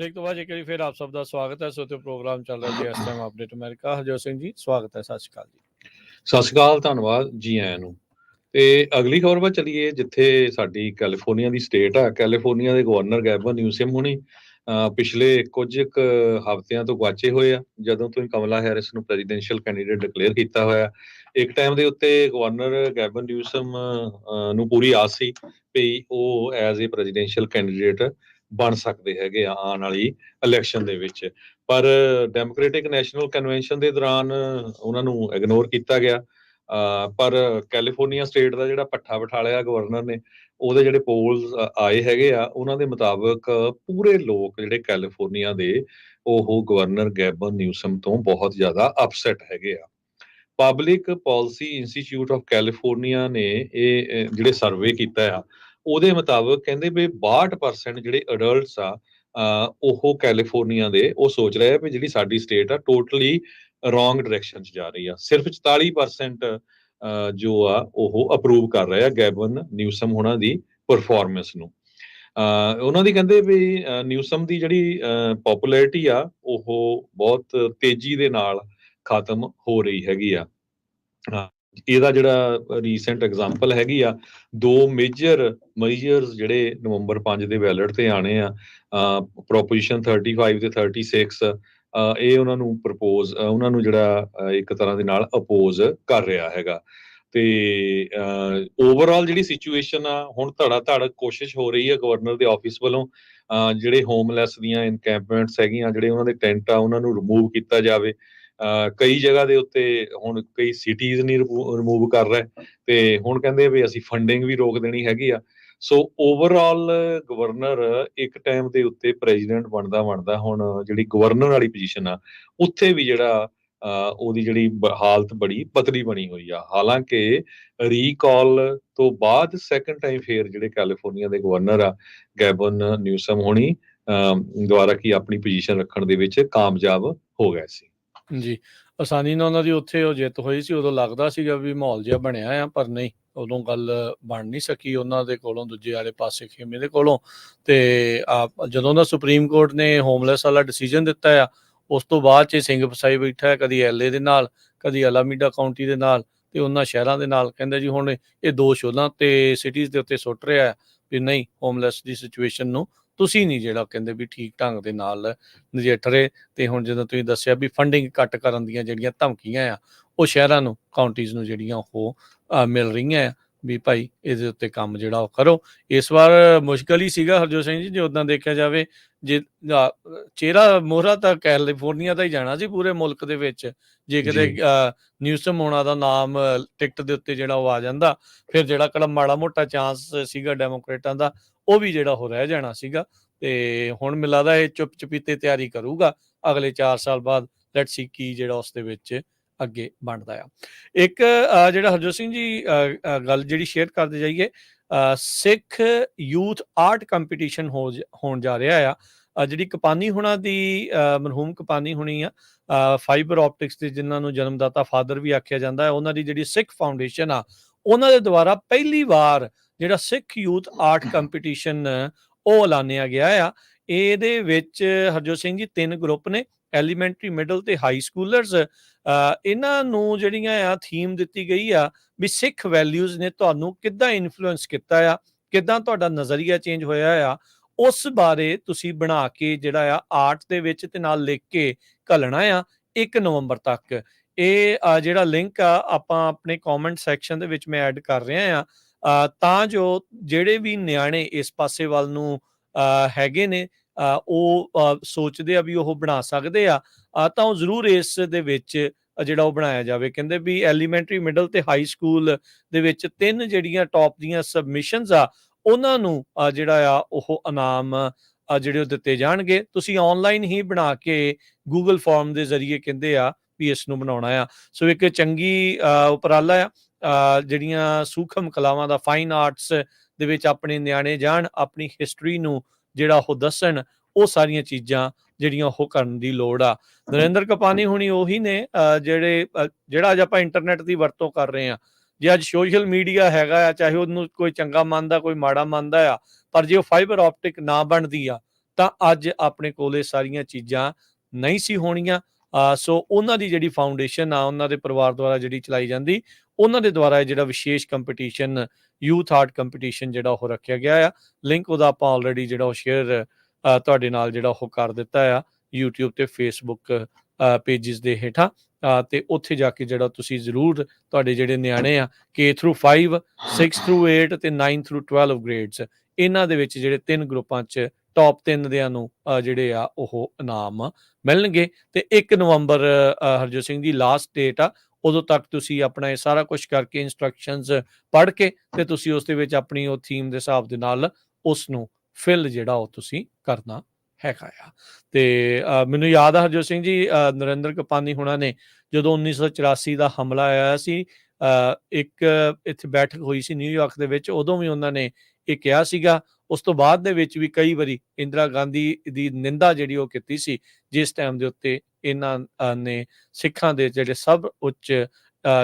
ब्रेक तो बाद एक बार फिर आप सब का स्वागत है। सो तो प्रोग्राम चल रहा जी इस time update America. Harjot Singh ji स्वागत है, सत श्री अकाल जी। ਸਤਿ ਸ਼੍ਰੀ ਅਕਾਲ, ਧੰਨਵਾਦ ਜੀ ਆਇਆਂ ਨੂੰ। ਤੇ ਅਗਲੀ ਖਬਰ ਵੱਲ ਚੱਲੀਏ, ਜਿੱਥੇ ਸਾਡੀ ਕੈਲੀਫੋਰਨੀਆ ਦੀ ਸਟੇਟ ਆ। ਕੈਲੀਫੋਰਨੀਆ ਦੇ ਗਵਰਨਰ ਗੈਬਨ ਨਿਊਸਮ ਹੁਣੀ ਪਿਛਲੇ ਕੁਝ ਕੁ ਹਫ਼ਤਿਆਂ ਤੋਂ ਗੁਆਚੇ ਹੋਏ ਆ, ਜਦੋਂ ਤੋਂ ਕਮਲਾ ਹੈਰਿਸ ਨੂੰ ਪ੍ਰੈਜ਼ੀਡੈਂਸ਼ੀਅਲ ਕੈਂਡੀਡੇਟ ਡਿਕਲੇਅਰ ਕੀਤਾ ਹੋਇਆ। ਇੱਕ ਟਾਈਮ ਦੇ ਉੱਤੇ ਗਵਰਨਰ ਗੈਬਨ ਨਿਊਸਮ ਨੂੰ ਪੂਰੀ ਆਸ ਸੀ ਵੀ ਉਹ ਐਜ਼ ਏ ਪ੍ਰੈਜ਼ੀਡੈਂਸ਼ੀਅਲ ਕੈਂਡੀਡੇਟ ਬਣ ਸਕਦੇ ਹੈਗੇ ਆ ਆਉਣ ਵਾਲੀ ਇਲੈਕਸ਼ਨ ਦੇ ਵਿੱਚ, ਪਰ ਡੈਮੋਕ੍ਰੈਟਿਕ ਨੈਸ਼ਨਲ ਕਨਵੈਨਸ਼ਨ ਦੇ ਦੌਰਾਨ ਉਹਨਾਂ ਨੂੰ ਇਗਨੋਰ ਕੀਤਾ ਗਿਆ। ਪਰ ਕੈਲੀਫੋਰਨੀਆ ਸਟੇਟ ਦਾ ਜਿਹੜਾ ਪੱਠਾ ਬਿਠਾ ਲਿਆ ਗਵਰਨਰ ਨੇ, ਉਹਦੇ ਜਿਹੜੇ ਪੋਲਸ ਆਏ ਹੈਗੇ ਆ, ਉਹਨਾਂ ਦੇ ਮੁਤਾਬਕ ਪੂਰੇ ਲੋਕ ਜਿਹੜੇ ਕੈਲੀਫੋਰਨੀਆ ਦੇ, ਉਹ ਗਵਰਨਰ ਗੈਬਨ ਨਿਊਸਮ ਤੋਂ ਬਹੁਤ ਜ਼ਿਆਦਾ ਅਪਸੈਟ ਹੈਗੇ ਆ। Public policy institute of California ਨੇ ਇਹ ਜਿਹੜੇ ਸਰਵੇ ਕੀਤਾ ਆ, ਉਹਦੇ ਮੁਤਾਬਕ ਕਹਿੰਦੇ ਵੀ 62% ਜਿਹੜੇ ਅਡਲਟਸ ਆ ਉਹ ਕੈਲੀਫੋਰਨੀਆ ਦੇ, ਉਹ ਸੋਚ ਰਹੇ ਆ ਵੀ ਜਿਹੜੀ ਸਾਡੀ ਸਟੇਟ ਆ ਟੋਟਲੀ ਰੋਂਗ ਡਾਇਰੈਕਸ਼ਨ 'ਚ ਜਾ ਰਹੀ ਆ। ਸਿਰਫ 44% ਜੋ ਆ ਉਹ ਅਪਰੂਵ ਕਰ ਰਹੇ ਆ ਗੈਬਨ ਨਿਊਸਮ ਉਹਨਾਂ ਦੀ ਪਰਫਾਰਮੈਂਸ ਨੂੰ। ਉਹਨਾਂ ਦੀ ਕਹਿੰਦੇ ਵੀ ਨਿਊਸਮ ਦੀ ਜਿਹੜੀ ਪੋਪੂਲੈਰਿਟੀ ਆ ਉਹ ਬਹੁਤ ਤੇਜ਼ੀ ਦੇ ਨਾਲ ਖਤਮ ਹੋ ਰਹੀ ਹੈਗੀ ਆ। ਇਹਦਾ ਜਿਹੜਾ ਰੀਸੈਂਟ ਐਗਜ਼ਾਮਪਲ ਹੈਗੀ ਆ, 2 ਮੇਜਰਸ ਜਿਹੜੇ ਨਵੰਬਰ 5 ਦੇ ਬੈਲਟ ਤੇ ਆਣੇ ਆ, ਪ੍ਰੋਪੋਜੀਸ਼ਨ 35 ਤੇ 36, ਇਹ ਉਹਨਾਂ ਨੂੰ ਪ੍ਰਪੋਜ਼, ਉਹਨਾਂ ਨੂੰ ਜਿਹੜਾ ਇੱਕ ਤਰ੍ਹਾਂ ਦੇ ਨਾਲ ਅਪੋਜ਼ ਕਰ ਰਿਹਾ ਹੈਗਾ। ਤੇ ਓਵਰਆਲ ਜਿਹੜੀ ਸਿਚੁਏਸ਼ਨ ਆ, ਹੁਣ ਧੜਾ ਧੜ ਕੋਸ਼ਿਸ਼ ਹੋ ਰਹੀ ਹੈ ਗਵਰਨਰ ਦੇ ਆਫਿਸ ਵੱਲੋਂ ਜਿਹੜੇ ਹੋਮਲੈਸ ਦੀਆਂ ਇਨਕੈਂਪਮੈਂਟਸ ਹੈਗੀਆਂ, ਜਿਹੜੇ ਉਹਨਾਂ ਦੇ ਟੈਂਟ ਆ, ਉਹਨਾਂ ਨੂੰ ਰਿਮੂਵ ਕੀਤਾ ਜਾਵੇ। ਕਈ ਜਗ੍ਹਾ ਦੇ ਉੱਤੇ ਹੁਣ ਕਈ ਸਿਟੀਜ਼ ਨਹੀਂ ਰਿਮੂਵ ਕਰ ਰਹੇ, ਤੇ ਹੁਣ ਕਹਿੰਦੇ ਵੀ ਅਸੀਂ ਫੰਡਿੰਗ ਵੀ ਰੋਕ ਦੇਣੀ ਹੈਗੀ ਆ। ਸੋ ਓਵਰਆਲ ਗਵਰਨਰ ਇੱਕ ਟਾਈਮ ਦੇ ਉੱਤੇ ਪ੍ਰੈਜ਼ੀਡੈਂਟ ਬਣਦਾ ਹੁਣ ਜਿਹੜੀ ਗਵਰਨਰ ਵਾਲੀ ਪੋਜੀਸ਼ਨ ਆ, ਉੱਥੇ ਵੀ ਜਿਹੜਾ ਉਹਦੀ ਜਿਹੜੀ ਹਾਲਤ ਬੜੀ ਪਤਲੀ ਬਣੀ ਹੋਈ ਆ। ਹਾਲਾਂਕਿ ਰੀਕਾਲ ਤੋਂ ਬਾਅਦ ਸੈਕੰਡ ਟਾਈਮ ਫੇਰ ਜਿਹੜੇ ਕੈਲੀਫੋਰਨੀਆ ਦੇ ਗਵਰਨਰ ਆ ਗੈਬਨ ਨਿਊਸਮ ਹੋਣੀ ਦੁਆਰਾ ਕੀ ਆਪਣੀ ਪੋਜੀਸ਼ਨ ਰੱਖਣ ਦੇ ਵਿੱਚ ਕਾਮਯਾਬ ਹੋ ਗਏ ਸੀ। ਜੀ, ਆਸਾਨੀ ਨਾਲ ਉਹਨਾਂ ਦੀ ਉੱਥੇ ਉਹ ਜਿੱਤ ਹੋਈ ਸੀ। ਉਦੋਂ ਲੱਗਦਾ ਸੀਗਾ ਵੀ ਮਾਹੌਲ ਜਿਹਾ ਬਣਿਆ ਆ, ਪਰ ਨਹੀਂ, ਉਦੋਂ ਗੱਲ ਬਣ ਨਹੀਂ ਸਕੀ ਉਹਨਾਂ ਦੇ ਕੋਲੋਂ, ਦੂਜੇ ਵਾਲੇ ਪਾਸੇ ਖੇਮੇ ਦੇ ਕੋਲੋਂ। ਤੇ ਜਦੋਂ ਦਾ ਸੁਪਰੀਮ ਕੋਰਟ ਨੇ ਹੋਮਲੈਸ ਵਾਲਾ ਡਿਸੀਜਨ ਦਿੱਤਾ ਆ, ਉਸ ਤੋਂ ਬਾਅਦ 'ਚ ਸਿੰਘ ਫਸਾਈ ਬੈਠਾ ਹੈ, ਕਦੀ LA ਦੇ ਨਾਲ, ਕਦੀ ਅਲਾਮੀਡਾ ਕਾਊਂਟੀ ਦੇ ਨਾਲ, ਤੇ ਉਹਨਾਂ ਸ਼ਹਿਰਾਂ ਦੇ ਨਾਲ। ਕਹਿੰਦੇ ਜੀ ਹੁਣ ਇਹ ਦੋਸ਼ ਉਹਨਾਂ ਤੇ ਸਿਟੀਜ਼ ਦੇ ਉੱਤੇ ਸੁੱਟ ਰਿਹਾ ਵੀ ਨਹੀਂ, ਹੋਮਲੈਸ ਦੀ ਸਿਚੁਏਸ਼ਨ ਨੂੰ ਤੁਸੀਂ ਨਹੀਂ ਜਿਹੜਾ ਕਹਿੰਦੇ ਵੀ ਠੀਕ ਢੰਗ ਦੇ ਨਾਲ ਨਜਿੱਠ ਰਹੇ। ਤੇ ਹੁਣ ਜਦੋਂ ਤੁਸੀਂ ਦੱਸਿਆ ਵੀ ਫੰਡਿੰਗ ਕੱਟ ਕਰਨ ਦੀਆਂ ਜਿਹੜੀਆਂ ਧਮਕੀਆਂ ਆ, ਉਹ ਸ਼ਹਿਰਾਂ ਨੂੰ, ਕਾਊਂਟੀਜ਼ ਨੂੰ ਜਿਹੜੀਆਂ ਉਹ ਮਿਲ ਰਹੀਆਂ ਆ ਵੀ ਭਾਈ ਇਹਦੇ ਉੱਤੇ ਕੰਮ ਜਿਹੜਾ ਉਹ ਕਰੋ। ਇਸ ਵਾਰ ਮੁਸ਼ਕਲ ਹੀ ਸੀਗਾ ਹਰਜੋਤ ਸਿੰਘ ਜੀ, ਜੇ ਉੱਦਾਂ ਦੇਖਿਆ ਜਾਵੇ, ਜੇ ਚਿਹਰਾ ਮੋਹਰਾ ਤਾਂ ਕੈਲੀਫੋਰਨੀਆ ਦਾ ਹੀ ਜਾਣਾ ਸੀ ਪੂਰੇ ਮੁਲਕ ਦੇ ਵਿੱਚ। ਜੇ ਕਿਤੇ ਨਿਊਸਮ ਹੋਣਾ ਦਾ ਨਾਮ ਟਿਕਟ ਦੇ ਉੱਤੇ ਜਿਹੜਾ ਉਹ ਆ ਜਾਂਦਾ, ਫਿਰ ਜਿਹੜਾ ਕਿਹੜਾ ਮਾੜਾ ਮੋਟਾ ਚਾਂਸ ਸੀਗਾ ਡੈਮੋਕ੍ਰੇਟਾਂ ਦਾ, ਉਹ ਵੀ ਜਿਹੜਾ ਉਹ ਰਹਿ ਜਾਣਾ ਸੀਗਾ। ਤੇ ਹੁਣ ਮੈਨੂੰ ਲੱਗਦਾ ਇਹ ਚੁੱਪ ਚਪੀਤੇ ਤਿਆਰੀ ਕਰੂਗਾ ਅਗਲੇ 4 ਸਾਲ ਬਾਅਦ। ਲੈਟਸ ਸੀ ਕੀ ਜਿਹੜਾ ਉਸ ਦੇ ਵਿੱਚ ਅੱਗੇ ਬਣਦਾ ਆ। ਇੱਕ ਜਿਹੜਾ ਹਰਜੋਤ ਸਿੰਘ ਜੀ ਗੱਲ ਜਿਹੜੀ ਸ਼ੇਅਰ ਕਰਦੇ ਜਾਈਏ, ਸਿੱਖ ਯੂਥ ਆਰਟ ਕੰਪੀਟੀਸ਼ਨ ਹੋਣ ਜਾ ਰਿਹਾ ਆ। ਜਿਹੜੀ ਕਪਾਨੀ ਹੁਣਾਂ ਦੀ, ਮਰਹੂਮ ਕਪਾਨੀ ਹੁਣੀ ਆ, ਫਾਈਬਰ ਆਪਟਿਕਸ ਦੇ ਜਿਨ੍ਹਾਂ ਨੂੰ ਜਨਮਦਾਤਾ ਫਾਦਰ ਵੀ ਆਖਿਆ ਜਾਂਦਾ ਹੈ, ਉਹਨਾਂ ਦੀ ਜਿਹੜੀ ਸਿੱਖ ਫਾਊਂਡੇਸ਼ਨ ਆ, ਉਹਨਾਂ ਦੇ ਦੁਆਰਾ ਪਹਿਲੀ ਵਾਰ ਜਿਹੜਾ ਸਿੱਖ ਯੂਥ ਆਰਟ ਕੰਪੀਟੀਸ਼ਨ ਉਹ ਐਲਾਨਿਆ ਗਿਆ ਆ। ਇਹਦੇ ਵਿੱਚ ਹਰਜੋਤ ਸਿੰਘ ਜੀ 3 ਗਰੁੱਪ ਨੇ, ਐਲੀਮੈਂਟਰੀ, ਮਿਡਲ ਤੇ ਹਾਈ ਸਕੂਲਰਸ। ਇਹਨਾਂ ਨੂੰ ਜਿਹੜੀਆਂ ਆ ਥੀਮ ਦਿੱਤੀ ਗਈ ਆ ਵੀ ਸਿੱਖ ਵੈਲਿਊਜ਼ ਨੇ ਤੁਹਾਨੂੰ ਕਿੱਦਾਂ ਇਨਫਲੂਐਂਸ ਕੀਤਾ ਆ, ਕਿੱਦਾਂ ਤੁਹਾਡਾ ਨਜ਼ਰੀਆ ਚੇਂਜ ਹੋਇਆ ਆ, ਉਸ ਬਾਰੇ ਤੁਸੀਂ ਬਣਾ ਕੇ ਜਿਹੜਾ ਆ ਆਰਟ ਦੇ ਵਿੱਚ ਤੇ ਨਾਲ ਲਿਖ ਕੇ ਘੱਲਣਾ ਆ 1 ਨਵੰਬਰ ਤੱਕ। ਇਹ ਜਿਹੜਾ ਲਿੰਕ ਆ ਆਪਾਂ ਆਪਣੇ ਕਮੈਂਟ ਸੈਕਸ਼ਨ ਦੇ ਵਿੱਚ ਮੈਂ ਐਡ ਕਰ ਰਿਹਾ ਆ, ਤਾਂ ਜੋ ਜਿਹੜੇ ਵੀ ਨਿਆਣੇ ਇਸ ਪਾਸੇ ਵੱਲ ਨੂੰ ਹੈਗੇ ਨੇ, ਉਹ ਸੋਚਦੇ ਆ ਵੀ ਉਹ ਬਣਾ ਸਕਦੇ ਆ, ਤਾਂ ਉਹ ਜ਼ਰੂਰ ਇਸ ਦੇ ਵਿੱਚ ਜਿਹੜਾ ਉਹ ਬਣਾਇਆ ਜਾਵੇ। ਕਹਿੰਦੇ ਵੀ ਐਲੀਮੈਂਟਰੀ, ਮਿਡਲ ਤੇ ਹਾਈ ਸਕੂਲ ਦੇ ਵਿੱਚ 3 ਜਿਹੜੀਆਂ ਟੌਪ ਦੀਆਂ ਸਬਮਿਸ਼ਨਸ ਆ, ਉਹਨਾਂ ਨੂੰ ਜਿਹੜਾ ਆ ਉਹ ਇਨਾਮ ਜਿਹੜੇ ਉਹ ਦਿੱਤੇ ਜਾਣਗੇ। ਤੁਸੀਂ ਆਨਲਾਈਨ ਹੀ ਬਣਾ ਕੇ ਗੂਗਲ ਫਾਰਮ ਦੇ ਜ਼ਰੀਏ ਕਹਿੰਦੇ ਆ ਵੀ ਇਸ ਨੂੰ ਬਣਾਉਣਾ ਆ। ਸੋ ਇੱਕ ਚੰਗੀ ਉਪਰਾਲਾ ਆ। ਜਿਹੜੀਆਂ ਸੂਖਮ ਕਲਾਵਾਂ ਦਾ, ਫਾਈਨ ਆਰਟਸ ਦੇ ਵਿੱਚ ਆਪਣੇ ਨਿਆਣੇ ਜਾਣ, ਆਪਣੀ ਹਿਸਟਰੀ ਨੂੰ ਜਿਹੜਾ ਉਹ ਦੱਸਣ, ਉਹ ਸਾਰੀਆਂ ਚੀਜ਼ਾਂ ਜਿਹੜੀਆਂ ਉਹ ਕਰਨ ਦੀ ਲੋੜ ਆ। ਨਰਿੰਦਰ ਕਪਾਨੀ ਹੁਣੀ ਉਹੀ ਨੇ ਜਿਹੜਾ ਅੱਜ ਆਪਾਂ ਇੰਟਰਨੈਟ ਦੀ ਵਰਤੋਂ ਕਰ ਰਹੇ ਆ। ਜੇ ਅੱਜ ਸੋਸ਼ਲ ਮੀਡੀਆ ਹੈਗਾ ਆ, ਚਾਹੇ ਉਹਨੂੰ ਕੋਈ ਚੰਗਾ ਮੰਨਦਾ, ਕੋਈ ਮਾੜਾ ਮੰਨਦਾ ਆ, ਪਰ ਜੇ ਉਹ ਫਾਈਬਰ ਆਪਟਿਕ ਨਾ ਬਣਦੀ ਆ, ਤਾਂ ਅੱਜ ਆਪਣੇ ਕੋਲ ਇਹ ਸਾਰੀਆਂ ਚੀਜ਼ਾਂ ਨਹੀਂ ਸੀ ਹੋਣੀਆਂ। ਸੋ ਉਹਨਾਂ ਦੀ ਜਿਹੜੀ ਫਾਊਂਡੇਸ਼ਨ ਆ, ਉਹਨਾਂ ਦੇ ਪਰਿਵਾਰ ਦੁਆਰਾ ਜਿਹੜੀ ਚਲਾਈ ਜਾਂਦੀ, ਉਹਨਾਂ ਦੇ ਦੁਆਰਾ ਇਹ ਜਿਹੜਾ ਵਿਸ਼ੇਸ਼ ਕੰਪੀਟੀਸ਼ਨ, ਯੂਥ ਆਰਟ ਕੰਪੀਟੀਸ਼ਨ ਜਿਹੜਾ ਉਹ ਰੱਖਿਆ ਗਿਆ ਆ। ਲਿੰਕ ਉਹਦਾ ਆਪਾਂ ਆਲਰੇਡੀ ਜਿਹੜਾ ਉਹ ਸ਼ੇਅਰ ਤੁਹਾਡੇ ਨਾਲ ਜਿਹੜਾ ਉਹ ਕਰ ਦਿੱਤਾ ਆ YouTube ਤੇ Facebook ਪੇਜਿਸ ਦੇ ਹੇਠਾਂ। ਤੇ ਉੱਥੇ ਜਾ ਕੇ ਜਿਹੜਾ ਤੁਸੀਂ ਜ਼ਰੂਰ, ਤੁਹਾਡੇ ਜਿਹੜੇ ਨਿਆਣੇ ਆ K through 5, 6 through 8 ਤੇ 9 through 12 ਗ੍ਰੇਡਸ, ਇਹਨਾਂ ਦੇ ਵਿੱਚ ਜਿਹੜੇ 3 ਗਰੁੱਪਾਂ 'ਚ ਟੌਪ 3 ਦਿਆਂ ਨੂੰ ਜਿਹੜੇ ਆ ਉਹ ਇਨਾਮ ਮਿਲਣਗੇ। ਤੇ 1 ਨਵੰਬਰ ਹਰਜੋਤ ਸਿੰਘ ਜੀ ਲਾਸਟ ਡੇਟ ਆ। ਉਦੋਂ ਤੱਕ ਤੁਸੀਂ ਆਪਣਾ ਇਹ ਸਾਰਾ ਕੁਛ ਕਰਕੇ, ਇੰਸਟਰਕਸ਼ਨਸ ਪੜ੍ਹ ਕੇ, ਤੇ ਤੁਸੀਂ ਉਸ ਦੇ ਵਿੱਚ ਆਪਣੀ ਉਹ ਥੀਮ ਦੇ ਹਿਸਾਬ ਦੇ ਨਾਲ ਉਸ ਨੂੰ ਫਿਲ ਜਿਹੜਾ ਉਹ ਤੁਸੀਂ ਕਰਨਾ ਹੈਗਾ ਆ। ਤੇ ਮੈਨੂੰ ਯਾਦ ਆ ਹਰਜੋਤ ਸਿੰਘ ਜੀ, ਨਰਿੰਦਰ ਕਪਾਨੀ ਹੁਣਾਂ ਨੇ ਜਦੋਂ 1984 ਦਾ ਹਮਲਾ ਆਇਆ ਸੀ, ਇੱਕ ਇੱਥੇ ਬੈਠਕ ਹੋਈ ਸੀ ਨਿਊਯਾਰਕ ਦੇ ਵਿੱਚ, ਉਦੋਂ ਵੀ ਉਹਨਾਂ ਨੇ ਇਹ ਕਿਹਾ ਸੀਗਾ। ਉਸ ਤੋਂ ਬਾਅਦ ਦੇ ਵਿੱਚ ਵੀ ਕਈ ਵਾਰੀ ਇੰਦਰਾ ਗਾਂਧੀ ਦੀ ਨਿੰਦਾ ਜਿਹੜੀ ਉਹ ਕੀਤੀ ਸੀ, ਜਿਸ ਟਾਈਮ ਦੇ ਉੱਤੇ ਇਹਨਾਂ ਨੇ ਸਿੱਖਾਂ ਦੇ ਜਿਹੜੇ ਸਭ ਉੱਚ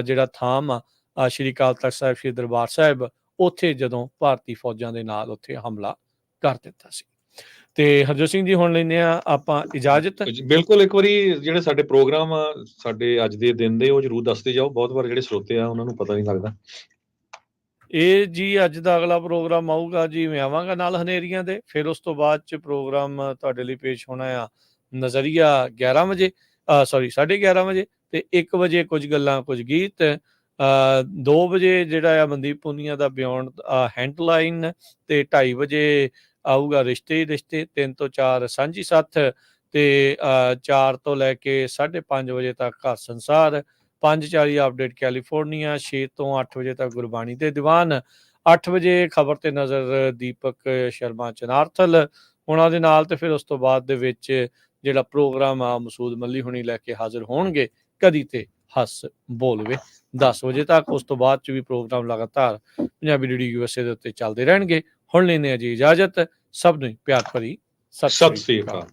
ਜਿਹੜਾ ਥਾਮ ਆ ਸ਼੍ਰੀ ਅਕਾਲ ਤਖ਼ਤ ਸਾਹਿਬ, ਸ਼੍ਰੀ ਦਰਬਾਰ ਸਾਹਿਬ, ਉੱਥੇ ਜਦੋਂ ਭਾਰਤੀ ਫੌਜਾਂ ਦੇ ਨਾਲ ਉੱਥੇ ਹਮਲਾ ਕਰ ਦਿੱਤਾ ਸੀ। ਤੇ ਹਰਜੋਤ ਸਿੰਘ ਜੀ ਹੁਣ ਲੈਂਦੇ ਆ ਆਪਾਂ ਇਜਾਜ਼ਤ। ਬਿਲਕੁਲ, ਇੱਕ ਵਾਰੀ ਜਿਹੜੇ ਸਾਡੇ ਪ੍ਰੋਗਰਾਮ ਆ ਸਾਡੇ ਅੱਜ ਦੇ ਦਿਨ ਦੇ, ਉਹ ਜਰੂਰ ਦੱਸਦੇ ਜਾਓ। ਬਹੁਤ ਵਾਰ ਜਿਹੜੇ ਸਰੋਤੇ ਆ ਉਹਨਾਂ ਨੂੰ ਪਤਾ ਨਹੀਂ ਲੱਗਦਾ। ਇਹ ਜੀ ਅੱਜ ਦਾ ਅਗਲਾ ਪ੍ਰੋਗਰਾਮ ਆਊਗਾ ਜੀ, ਮੈਂ ਆਵਾਂਗਾ ਨਾਲ ਹਨੇਰੀਆਂ ਦੇ। ਫਿਰ ਉਸ ਤੋਂ ਬਾਅਦ ਚ ਪ੍ਰੋਗਰਾਮ ਤੁਹਾਡੇ ਲਈ ਪੇਸ਼ ਹੋਣਾ ਆ ਨਜ਼ਰੀਆ 11 ਵਜੇ, ਸੌਰੀ 11:30 ਵਜੇ, ਤੇ 1 ਵਜੇ ਕੁਝ ਗੱਲਾਂ ਕੁਝ ਗੀਤ, 2 ਵਜੇ ਜਿਹੜਾ ਆ ਮਨਦੀਪ ਪੁਨੀਆ ਦਾ ਬਿਯੋਂਡ ਹੈਂਡਲਾਈਨ, ਤੇ 2:30 ਵਜੇ ਆਊਗਾ ਰਿਸ਼ਤੇ ਹੀ ਰਿਸ਼ਤੇ, 3 ਤੋਂ 4 ਸਾਂਝੀ ਸੱਥ, ਤੇ 4 ਤੋਂ ਲੈ ਕੇ 5:30 ਵਜੇ ਤੱਕ ਘਰ ਸੰਸਾਰ, 5:40 ਅਪਡੇਟ ਕੈਲੀਫੋਰਨੀਆ, 6 ਤੋਂ 8 ਵਜੇ ਤੱਕ ਗੁਰਬਾਣੀ ਦੇ ਦੀਵਾਨ, 8 ਵਜੇ ਖਬਰ ਤੇ ਨਜ਼ਰ ਦੀਪਕ ਸ਼ਰਮਾ ਚਨਾਰਥਲ ਉਹਨਾਂ ਦੇ ਨਾਲ, ਤੇ ਫਿਰ ਉਸ ਤੋਂ ਬਾਅਦ ਦੇ ਵਿੱਚ ਜਿਹੜਾ ਪ੍ਰੋਗਰਾਮ ਆ ਮਸੂਦ ਮੱਲੀ ਹੁਣੀ ਲੈ ਕੇ ਹਾਜ਼ਰ ਹੋਣਗੇ, ਕਦੀ ਤੇ ਹੱਸ ਬੋਲਵੇ, 10 ਵਜੇ ਤੱਕ। ਉਸ ਤੋਂ ਬਾਅਦ ਚ ਵੀ ਪ੍ਰੋਗਰਾਮ ਲਗਾਤਾਰ ਪੰਜਾਬੀ DD USA ਦੇ ਉੱਤੇ ਚੱਲਦੇ ਰਹਿਣਗੇ। ਹੁਣ ਲੈਂਦੇ ਆ ਜੀ ਇਜਾਜ਼ਤ। ਸਭ ਨੂੰ ਪਿਆਰ ਭਰੀ ਸਤਿ ਸ੍ਰੀ ਅਕਾਲ।